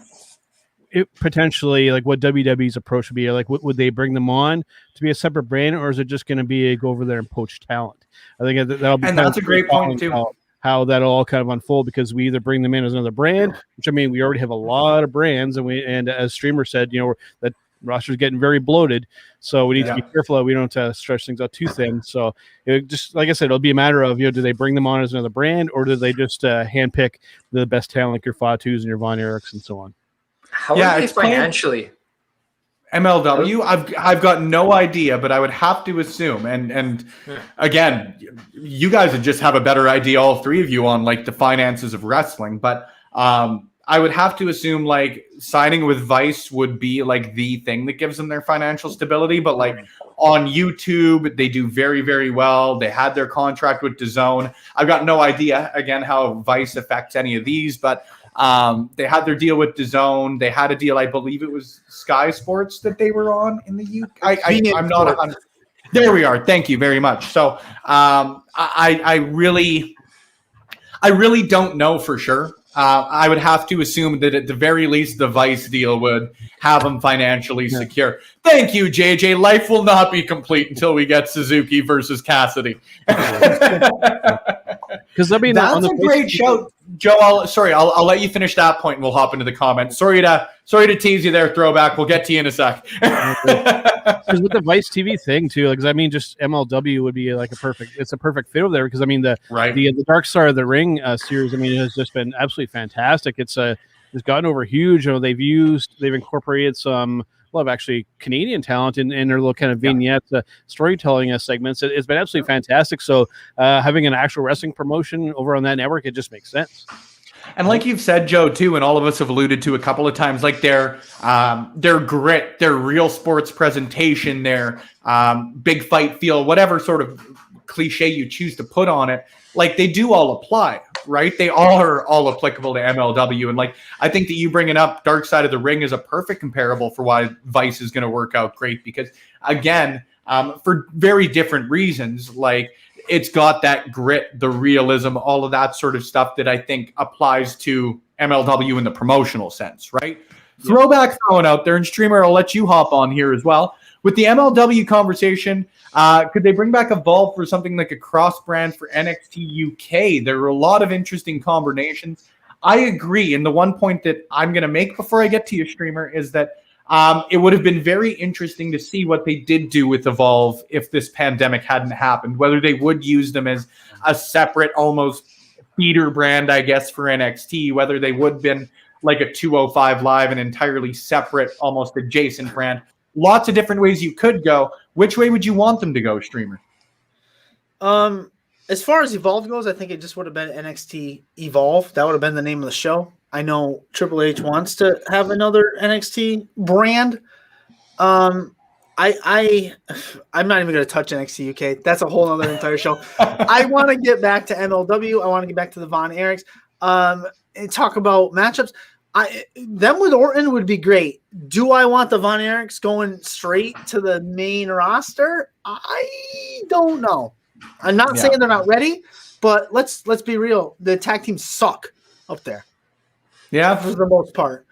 it potentially like what WWE's approach would be. Like, would they bring them on to be a separate brand, or is it just going to be go over there and poach talent? I think that'll be. And that's a great point too. How that'll all kind of unfold, because we either bring them in as another brand, which I mean we already have a lot of brands, and as Streamer said, that roster's getting very bloated, so we need to be careful that we don't stretch things out too thin. So it just like I said, it'll be a matter of do they bring them on as another brand, or do they just handpick the best talent like your Fatus and your Von Erichs and so on? How are they financially? MLW, I've got no idea, but I would have to assume, and again, you guys would just have a better idea, all three of you, on like the finances of wrestling. But I would have to assume like signing with Vice would be like the thing that gives them their financial stability. But like on YouTube, they do very, very well. They had their contract with DAZN. I've got no idea again how Vice affects any of these, but they had their deal with DAZN. They had a deal, I believe it was Sky Sports that they were on in the UK. I'm not 100%. There we are. Thank you very much. So I really don't know for sure. I would have to assume that at the very least the Vice deal would have them financially secure. Thank you, JJ. Life will not be complete until we get Suzuki versus Cassidy. Because I mean, that's a great show. Joe, I'll let you finish that point and we'll hop into the comments. Sorry to tease you there, Throwback. We'll get to you in a sec. Because with the Vice TV thing too, because I mean, just MLW would be like a perfect fit over there. Because I mean, the Dark Star of the Ring series, I mean, it has just been absolutely fantastic. It's gotten over huge. You know, they've incorporated some. Of actually Canadian talent in their little kind of vignettes, storytelling segments. It's been absolutely fantastic. So having an actual wrestling promotion over on that network, it just makes sense. And like you've said, Joe, too, and all of us have alluded to a couple of times, like their grit, their real sports presentation, their big fight feel, whatever sort of cliche you choose to put on it, like they do all apply, right? They are all applicable to MLW. And like, I think that you bringing up Dark Side of the Ring is a perfect comparable for why Vice is going to work out great, because again, for very different reasons, like it's got that grit, the realism, all of that sort of stuff that I think applies to MLW in the promotional sense, right? Throwback throwing out there, and Streamer, I'll let you hop on here as well. With the MLW conversation, could they bring back Evolve for something like a cross-brand for NXT UK? There are a lot of interesting combinations. I agree, and the one point that I'm going to make before I get to you, Streamer, is that it would have been very interesting to see what they did do with Evolve if this pandemic hadn't happened, whether they would use them as a separate, almost feeder brand, I guess, for NXT, whether they would have been like a 205 Live, an entirely separate, almost adjacent brand. Lots of different ways you could go. Which way would you want them to go, Streamer? As far as Evolve goes, I think it just would have been NXT Evolve. That would have been the name of the show. I know Triple H wants to have another NXT brand. I'm not even going to touch NXT UK. That's a whole other entire show. I want to get back to MLW. I want to get back to the Von Erichs and talk about matchups. Them with Orton would be great. Do I want the Von Erichs going straight to the main roster? I don't know. I'm not saying they're not ready, but let's be real. The tag teams suck up there. Yeah, for the most part.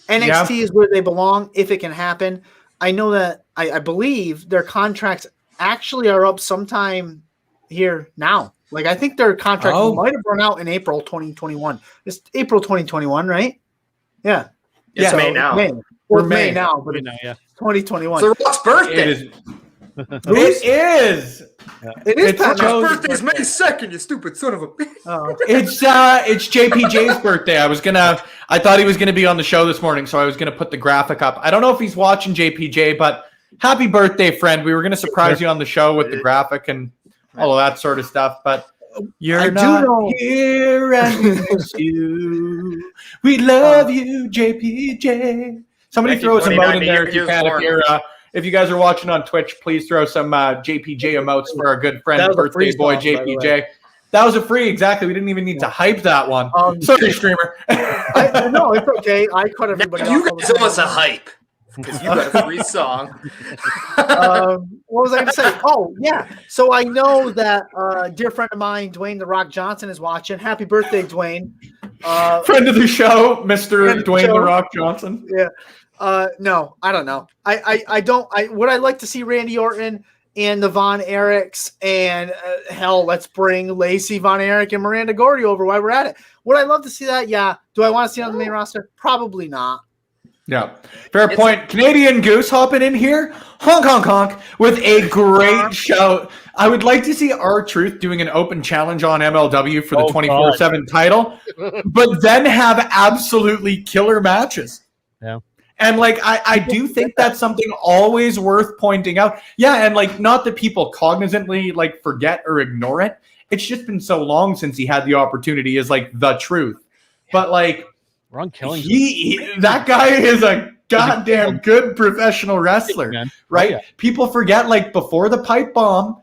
NXT is where they belong if it can happen. I know that I believe their contracts actually are up sometime here now. Like I think their contract might have run out in April 2021. It's April 2021, right? Yeah. It's so May now. We're May now, but it's 2021. It's Rock's birthday. It is. It's Rock's birthday's May 2nd, you stupid son of a bitch. Oh. It's JPJ's birthday. I thought he was gonna be on the show this morning, so I was gonna put the graphic up. I don't know if he's watching, JPJ, but happy birthday, friend. We were gonna surprise you on the show with the graphic and all of that sort of stuff, but you're not here and we miss you. We love you, JPJ. Somebody throw some emote in there if you can. If you guys are watching on Twitch, please throw some JPJ emotes for our good friend, birthday boy, JPJ. That was a free, exactly. We didn't even need to hype that one. Sorry, Streamer. No, it's okay. I cut everybody off. You guys owe us a hype. Because you got a free song. What was I going to say? Oh, yeah. So I know that dear friend of mine, Dwayne "The Rock" Johnson, is watching. Happy birthday, Dwayne. Friend of the show, Mr. Dwayne "The Rock" Johnson. Yeah. No, I don't know. I don't. Would I like to see Randy Orton and the Von Erichs and hell, let's bring Lacey Von Erich and Miranda Gordy over while we're at it. Would I love to see that? Yeah. Do I want to see it on the main roster? Probably not. Yeah, fair point. Canadian Goose hopping in here, honk, honk, honk, with a great shout. I would like to see R-Truth doing an open challenge on MLW for the 24/7 title, but then have absolutely killer matches. Yeah. And like, I do think that's something always worth pointing out. Yeah, and like, not that people cognizantly like forget or ignore it. It's just been so long since he had the opportunity as like the truth. But like, Ron Killing, that guy is a goddamn good professional wrestler, right? Oh, yeah. People forget, like, before the pipe bomb,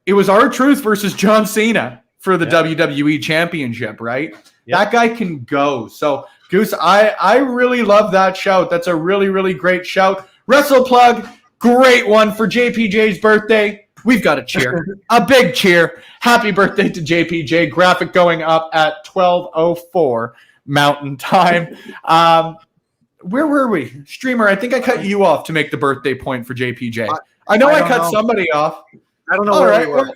it was R-Truth versus John Cena for the WWE Championship, right? Yeah. That guy can go. So, Goose, I really love that shout. That's a really, really great shout. Wrestle Plug, great one for JPJ's birthday. We've got a cheer, a big cheer. Happy birthday to JPJ. Graphic going up at 12:04. Mountain time. Where were we? Streamer, I think I cut you off to make the birthday point for JPJ. I know I cut somebody off. I don't know where we were.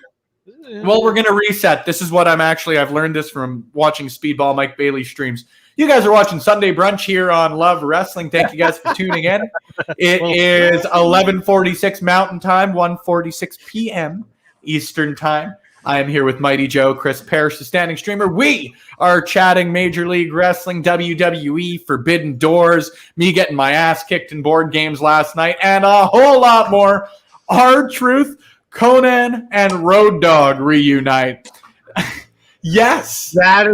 Well, we're going to reset. This is what I've learned this from watching Speedball Mike Bailey streams. You guys are watching Sunday Brunch here on Love Wrestling. Thank you guys for tuning in. It is 11:46 Mountain Time, 1:46 p.m. Eastern Time. I am here with Mighty Joe, Chris Parrish, the standing streamer. We are chatting Major League Wrestling, WWE, Forbidden Doors, me getting my ass kicked in board games last night, and a whole lot more. R-Truth, Conan, and Road Dogg reunite. Yes. Talk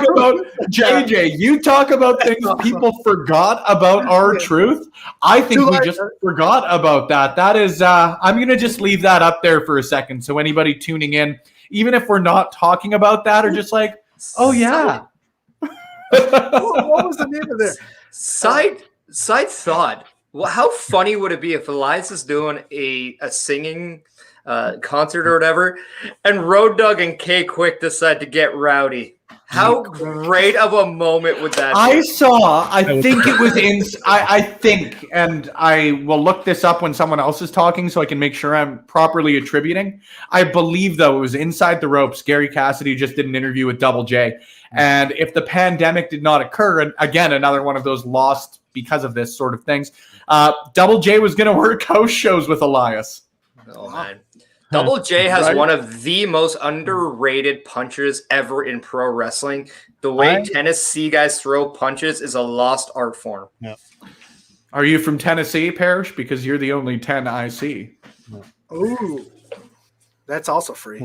about JJ. You talk about things people forgot about R-Truth. I think we just forgot about that. That is, I'm going to just leave that up there for a second. So anybody tuning in, even if we're not talking about that, are just like, oh yeah. What was the name of it? Side thought. Well, how funny would it be if Elias doing a singing concert or whatever, and Road Dogg and K Quick decide to get rowdy? How great of a moment would that be? I think it was I think, and I will look this up when someone else is talking so I can make sure I'm properly attributing. I believe, though, it was Inside the Ropes. Gary Cassidy just did an interview with Double J. And if the pandemic did not occur, and again, another one of those lost because of this sort of things, Double J was going to work house shows with Elias. Oh, man. Double J has one of the most underrated punchers ever in pro wrestling. The way Tennessee guys throw punches is a lost art form. Yeah. Are you from Tennessee, Parrish? Because you're the only 10 I see. Ooh. That's also free.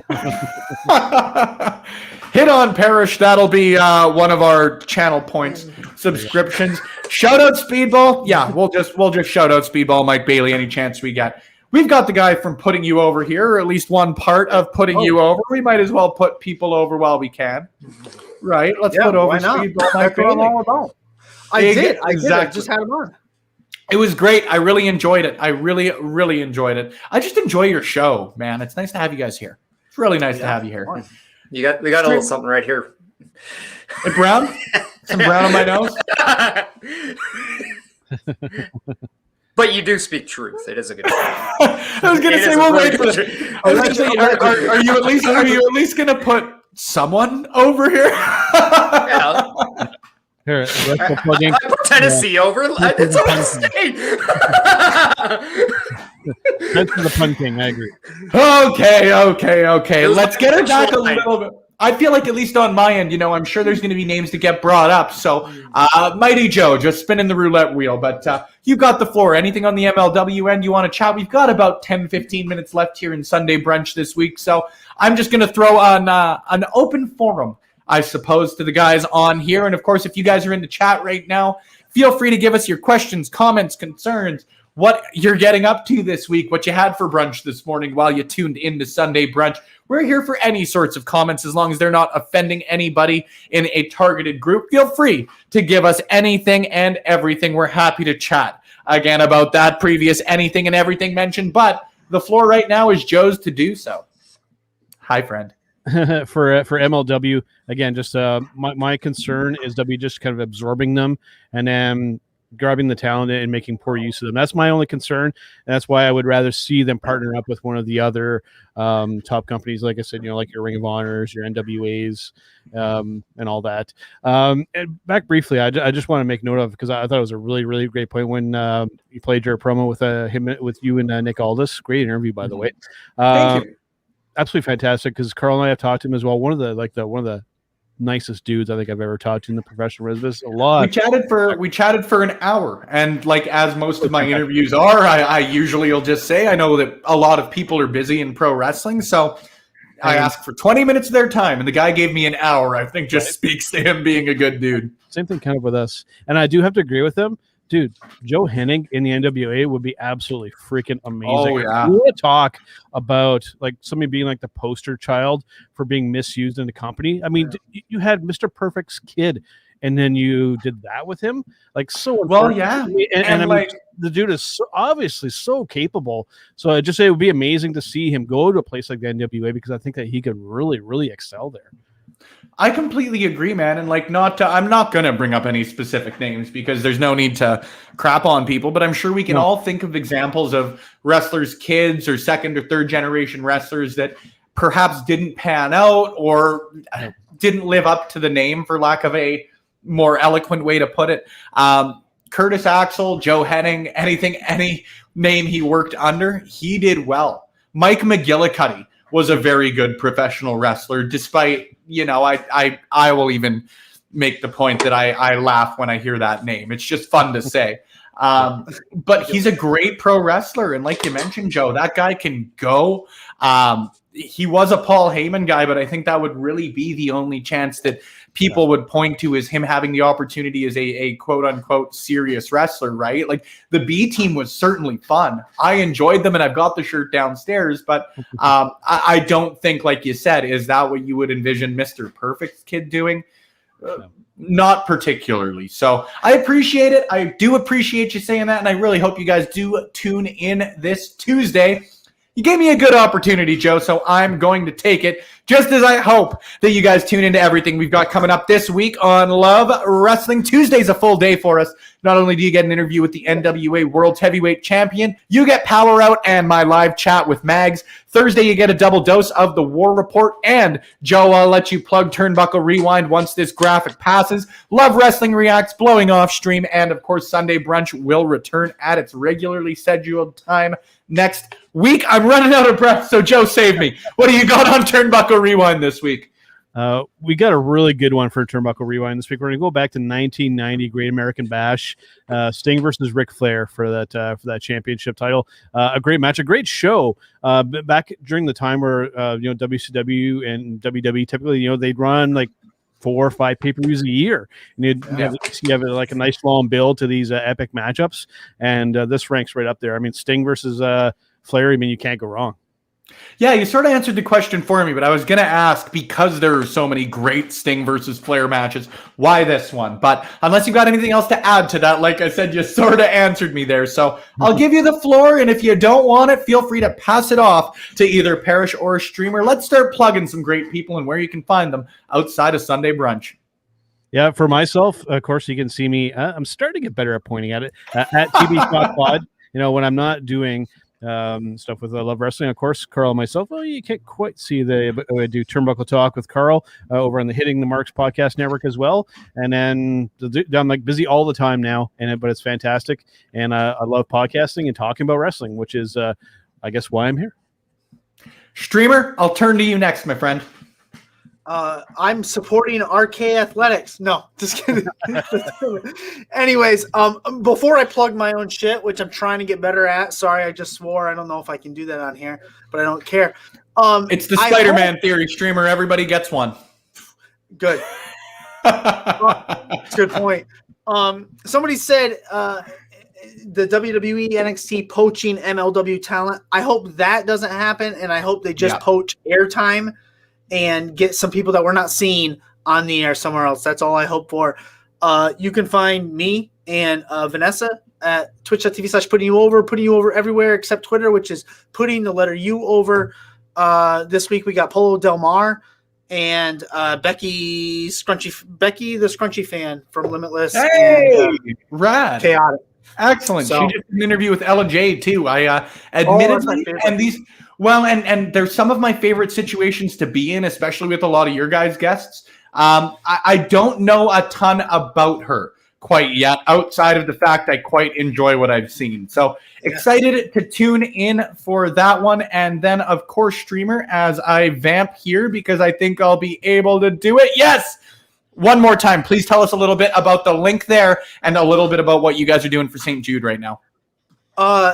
Hit on Parrish. That'll be one of our channel points subscriptions. Shout out Speedball. Yeah, we'll just shout out Speedball Mike Bailey any chance we get. We've got the guy from Putting You Over here, or at least one part of Putting You Over. We might as well put people over while we can. Right? Let's put over Speedball Mike Bailey. I did. I just had him on. It was great. I really enjoyed it. I really, really enjoyed it. I just enjoy your show, man. It's nice to have you guys here. It's really nice to have you here. We got a little something right here. Hey, brown? Some brown on my nose? But you do speak truth. It is a good show. I was going to say, well, wait. Are you at least going to put someone over here? Yeah. Here, let's plug in. I put Tennessee over. It's all the state. That's for the pun king. I agree. Okay. Let's get it back a little bit. I feel like, at least on my end, I'm sure there's going to be names to get brought up. So, Mighty Joe, just spinning the roulette wheel. But you got the floor. Anything on the MLW end you want to chat? We've got about 10, 15 minutes left here in Sunday Brunch this week. So I'm just going to throw on an open forum, I suppose, to the guys on here. And, of course, if you guys are in the chat right now, feel free to give us your questions, comments, concerns, what you're getting up to this week, what you had for brunch this morning while you tuned into Sunday Brunch. We're here for any sorts of comments as long as they're not offending anybody in a targeted group. Feel free to give us anything and everything. We're happy to chat again about that previous anything and everything mentioned. But the floor right now is Joe's to do so. Hi, friend. for MLW, again, just my concern is W just kind of absorbing them and then grabbing the talent and making poor use of them. That's my only concern. And that's why I would rather see them partner up with one of the other top companies, like I said, like your Ring of Honors, your NWAs, and all that. And back briefly, I just want to make note of, because I thought it was a really, really great point when you played your promo with you and Nick Aldis. Great interview, by the way. Thank you. Absolutely fantastic, because Carl and I have talked to him as well. One of the nicest dudes I think I've ever talked to in the professional business. A lot. We chatted for an hour, and like as most of my interviews are, I usually will just say I know that a lot of people are busy in pro wrestling, so I asked for 20 minutes of their time, and the guy gave me an hour. I think just speaks to him being a good dude. Same thing kind of with us, and I do have to agree with him. Dude, Joe Hennig in the NWA would be absolutely freaking amazing. Oh, yeah. We want to talk about like somebody being like the poster child for being misused in the company. I mean, you had Mr. Perfect's kid, and then you did that with him. Like, so well, yeah. And I mean, the dude is obviously so capable. So I just say it would be amazing to see him go to a place like the NWA, because I think that he could really, really excel there. I completely agree, man. And I'm not going to bring up any specific names because there's no need to crap on people, but I'm sure we can all think of examples of wrestlers' kids or second or third generation wrestlers that perhaps didn't pan out or didn't live up to the name, for lack of a more eloquent way to put it. Curtis Axel, Joe Henning, any name he worked under, he did well. Mike McGillicuddy was a very good professional wrestler, despite, I will even make the point that I laugh when I hear that name. It's just fun to say. But he's a great pro wrestler. And like you mentioned, Joe, that guy can go. He was a Paul Heyman guy, but I think that would really be the only chance that people would point to is him having the opportunity as a quote unquote serious wrestler, right? Like the B team was certainly fun. I enjoyed them and I've got the shirt downstairs, but I don't think, like you said, is that what you would envision Mr. Perfect Kid doing? Not particularly. So I appreciate it. I do appreciate you saying that. And I really hope you guys do tune in this Tuesday. You gave me a good opportunity, Joe, so I'm going to take it, just as I hope that you guys tune into everything we've got coming up this week on Love Wrestling. Tuesday's a full day for us. Not only do you get an interview with the NWA World Heavyweight Champion, you get Power Out and my live chat with Mags. Thursday, you get a double dose of the War Report. And, Joe, I'll let you plug Turnbuckle Rewind once this graphic passes. Love Wrestling Reacts, Blowing Off Stream, and, of course, Sunday Brunch will return at its regularly scheduled time next week. I'm running out of breath, so Joe, save me. What do you got on Turnbuckle Rewind this week? We got a really good one for Turnbuckle Rewind this week. We're going to go back to 1990 Great American Bash, Sting versus Ric Flair for that championship title. A great match, a great show. Back during the time where WCW and WWE typically they'd run like 4 or 5 pay-per-views a year, and you have like a nice long build to these epic matchups, and this ranks right up there. I mean, Sting versus Flair. I mean, you can't go wrong. Yeah, you sort of answered the question for me, but I was going to ask, because there are so many great Sting versus Flair matches, why this one? But unless you've got anything else to add to that, like I said, you sort of answered me there. So I'll give you the floor, and if you don't want it, feel free to pass it off to either Parrish or Streamer. Let's start plugging some great people and where you can find them outside of Sunday Brunch. Yeah, for myself, of course, you can see me. I'm starting to get better at pointing at it at TB Shot Pod. When I'm not doing stuff with Love Wrestling, of course, Carl and myself. Well, you can't quite see but I do Turnbuckle Talk with Carl over on the Hitting the Marks podcast network as well. And then I'm like busy all the time now, but it's fantastic. And I love podcasting and talking about wrestling, which is, I guess, why I'm here. Streamer, I'll turn to you next, my friend. I'm supporting RK Athletics. No, just kidding. Anyways, before I plug my own shit, which I'm trying to get better at. Sorry, I just swore. I don't know if I can do that on here, but I don't care. It's the Spider-Man theory, Streamer. Everybody gets one. Good. Good point. Somebody said the WWE NXT poaching MLW talent. I hope that doesn't happen, and I hope they just poach airtime and get some people that we're not seeing on the air somewhere else. That's all I hope for. You can find me and Vanessa at twitch.tv/putting you over everywhere except Twitter, which is putting the letter U over. This week we got Polo Del Mar and Becky the Scrunchy fan from Limitless. Hey, rad. Chaotic. Excellent. She did an interview with Ella Jade too. I admittedly, and these, well, and there's some of my favorite situations to be in, especially with a lot of your guys' guests. I don't know a ton about her quite yet, outside of the fact I quite enjoy what I've seen. So excited to tune in for that one. And then, of course, Streamer, as I vamp here because I think I'll be able to do it. Yes! One more time, please tell us a little bit about the link there and a little bit about what you guys are doing for St. Jude right now. Oh,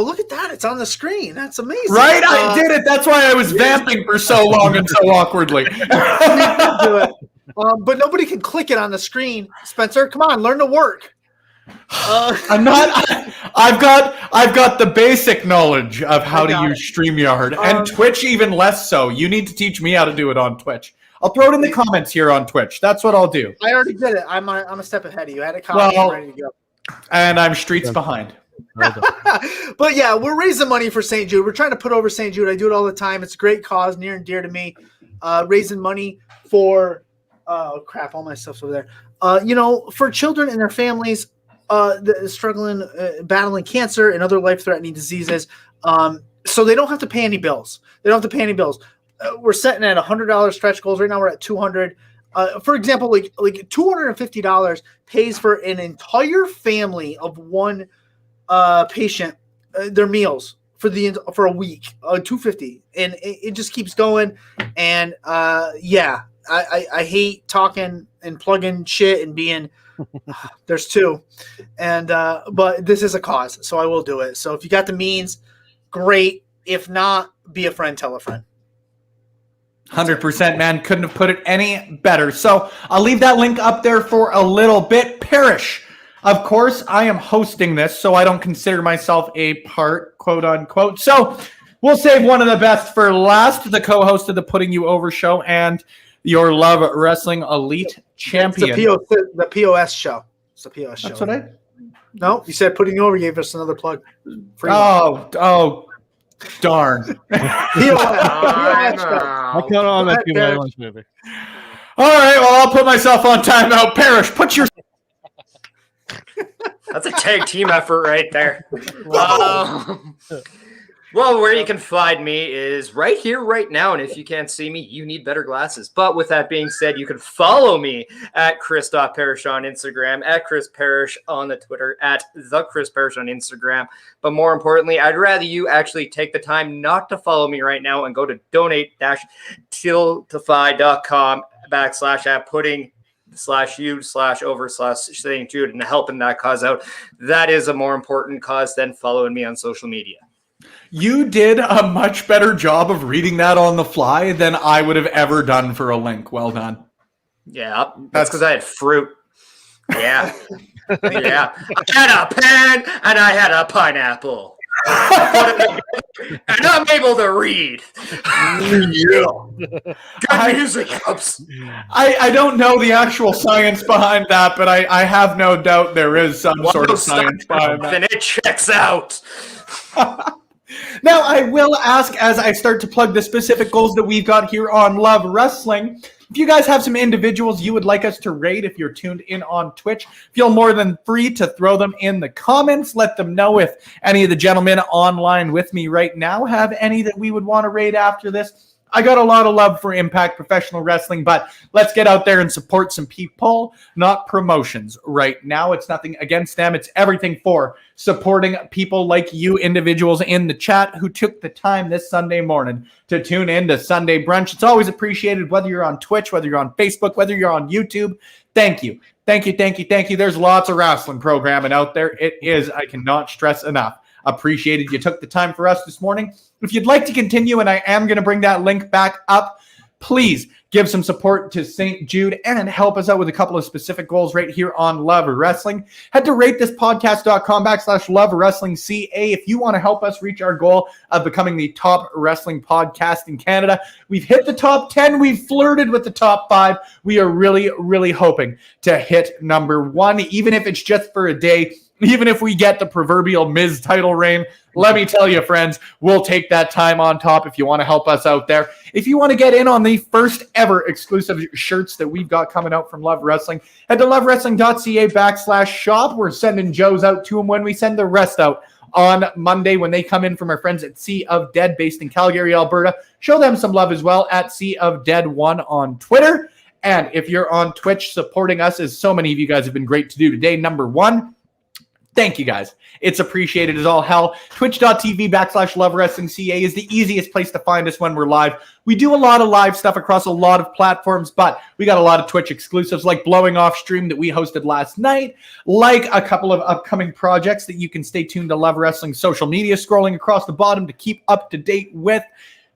look at that. It's on the screen. That's amazing. Right? I did it. That's why I was vamping for so long and so awkwardly. We did do it. But nobody can click it on the screen. Spencer, come on, learn to work. I'm not. I've got the basic knowledge of how to use StreamYard and Twitch even less so. You need to teach me how to do it on Twitch. I'll throw it in the comments here on Twitch. That's what I'll do. I already did it. I'm a step ahead of you. I had a comment ready to go. And I'm streets behind. But yeah, we're raising money for St. Jude. We're trying to put over St. Jude. I do it all the time. It's a great cause, near and dear to me. Raising money for all my stuff's over there. For children and their families struggling, battling cancer and other life-threatening diseases. So they don't have to pay any bills. we're setting at $100 stretch goals. Right now we're at 200. For example, like $250 pays for an entire family of one patient, their meals for a week, $250, and it just keeps going. And I hate talking and plugging shit and being there's two, and but this is a cause, so I will do it. So if you got the means, great. If not, be a friend, tell a friend. 100%, man. Couldn't have put it any better. So I'll leave that link up there for a little bit. Parrish, of course, I am hosting this, so I don't consider myself a part, quote unquote. So we'll save one of the best for last, the co-host of the Putting You Over show and your Love Wrestling Elite champion. It's the POS show. It's the POS show. That's what I... No, you said Putting You Over, gave us another plug. Free Darn. I count on that too much movie. All right, well, I'll put myself on timeout. Parrish, put your... That's a tag team effort right there. Well, where you can find me is right here, right now. And if you can't see me, you need better glasses. But with that being said, you can follow me at Chris.Parrish on Instagram, at Chris Parrish on the Twitter, at the Chris Parrish on Instagram. But more importantly, I'd rather you actually take the time not to follow me right now and go to donate-tiltify.com/putting/you/over/St. Jude and helping that cause out. That is a more important cause than following me on social media. You did a much better job of reading that on the fly than I would have ever done for a link. Well done. Yeah, that's because I had fruit. Yeah. Yeah. I had a pen and I had a pineapple. And I'm able to read. Good music helps. I don't know the actual science behind that, but I have no doubt there is some sort of science behind that. And it checks out. Now, I will ask, as I start to plug the specific goals that we've got here on Love Wrestling, if you guys have some individuals you would like us to rate, if you're tuned in on Twitch, feel more than free to throw them in the comments. Let them know if any of the gentlemen online with me right now have any that we would want to rate after this. I got a lot of love for Impact Professional Wrestling, but let's get out there and support some people, not promotions right now. It's nothing against them. It's everything for supporting people like you individuals in the chat who took the time this Sunday morning to tune in to Sunday Brunch. It's always appreciated, whether you're on Twitch, whether you're on Facebook, whether you're on YouTube. Thank you. Thank you, thank you, thank you. There's lots of wrestling programming out there. It is, I cannot stress enough. Appreciated you took the time for us this morning. If you'd like to continue, and I am going to bring that link back up, please give some support to St. Jude and help us out with a couple of specific goals right here on Love Wrestling. Head to ratethispodcast.com/Love Wrestling CA if you want to help us reach our goal of becoming the top wrestling podcast in Canada. We've hit the top 10. We've flirted with the top 5. We are really, really hoping to hit number 1, even if it's just for a day. Even if we get the proverbial Miz title reign, let me tell you, friends, we'll take that time on top if you want to help us out there. If you want to get in on the first ever exclusive shirts that we've got coming out from Love Wrestling, head to lovewrestling.ca/shop. We're sending Joe's out to them when we send the rest out on Monday when they come in from our friends at Sea of Dead based in Calgary, Alberta. Show them some love as well at Sea of Dead 1 on Twitter. And if you're on Twitch supporting us, as so many of you guys have been great to do today, number 1, thank you, guys. It's appreciated as all hell. Twitch.tv/Love Wrestling CA is the easiest place to find us when we're live. We do a lot of live stuff across a lot of platforms, but we got a lot of Twitch exclusives like Blowing Off Stream that we hosted last night, like a couple of upcoming projects that you can stay tuned to Love Wrestling social media, scrolling across the bottom to keep up to date with.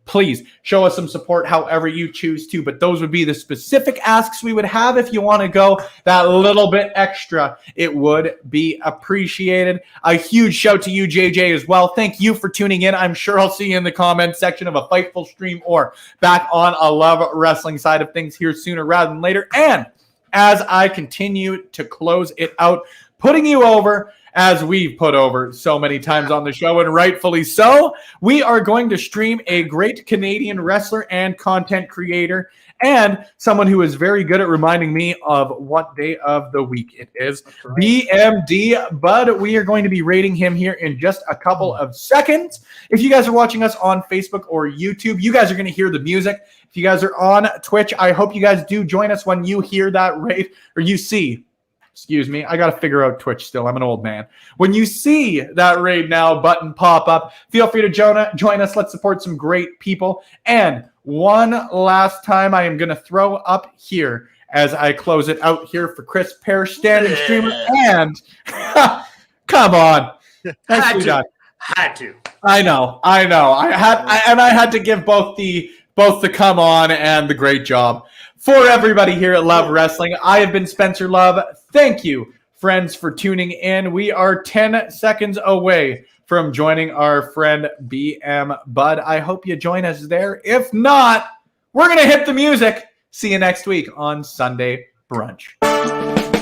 Please show us some support however you choose to, but those would be the specific asks we would have. If you want to go that little bit extra, it would be appreciated. A huge shout to you, JJ, as well. Thank you for tuning in. I'm sure I'll see you in the comments section of a Fightful stream or back on a Love Wrestling side of things here sooner rather than later. And as I continue to close it out, putting you over, as we've put over so many times on the show, and rightfully so, we are going to stream a great Canadian wrestler and content creator and someone who is very good at reminding me of what day of the week it is. right. BMD Bud. We are going to be rating him here in just a couple of seconds. If you guys are watching us on Facebook or YouTube, you guys are going to hear the music. If you guys are on Twitch, I hope you guys do join us when you hear that rate, or you see. Excuse me, I got to figure out Twitch still. I'm an old man. When you see that Raid Now button pop up, feel free to join us. Let's support some great people. And one last time, I am going to throw up here as I close it out here for Chris Parrish, standing streamer. And come on. Had to. I know. I had to give both the come on and the great job. For everybody here at Love Wrestling, I have been Spencer Love. Thank you, friends, for tuning in. We are 10 seconds away from joining our friend BM Bud. I hope you join us there. If not, we're going to hit the music. See you next week on Sunday Brunch.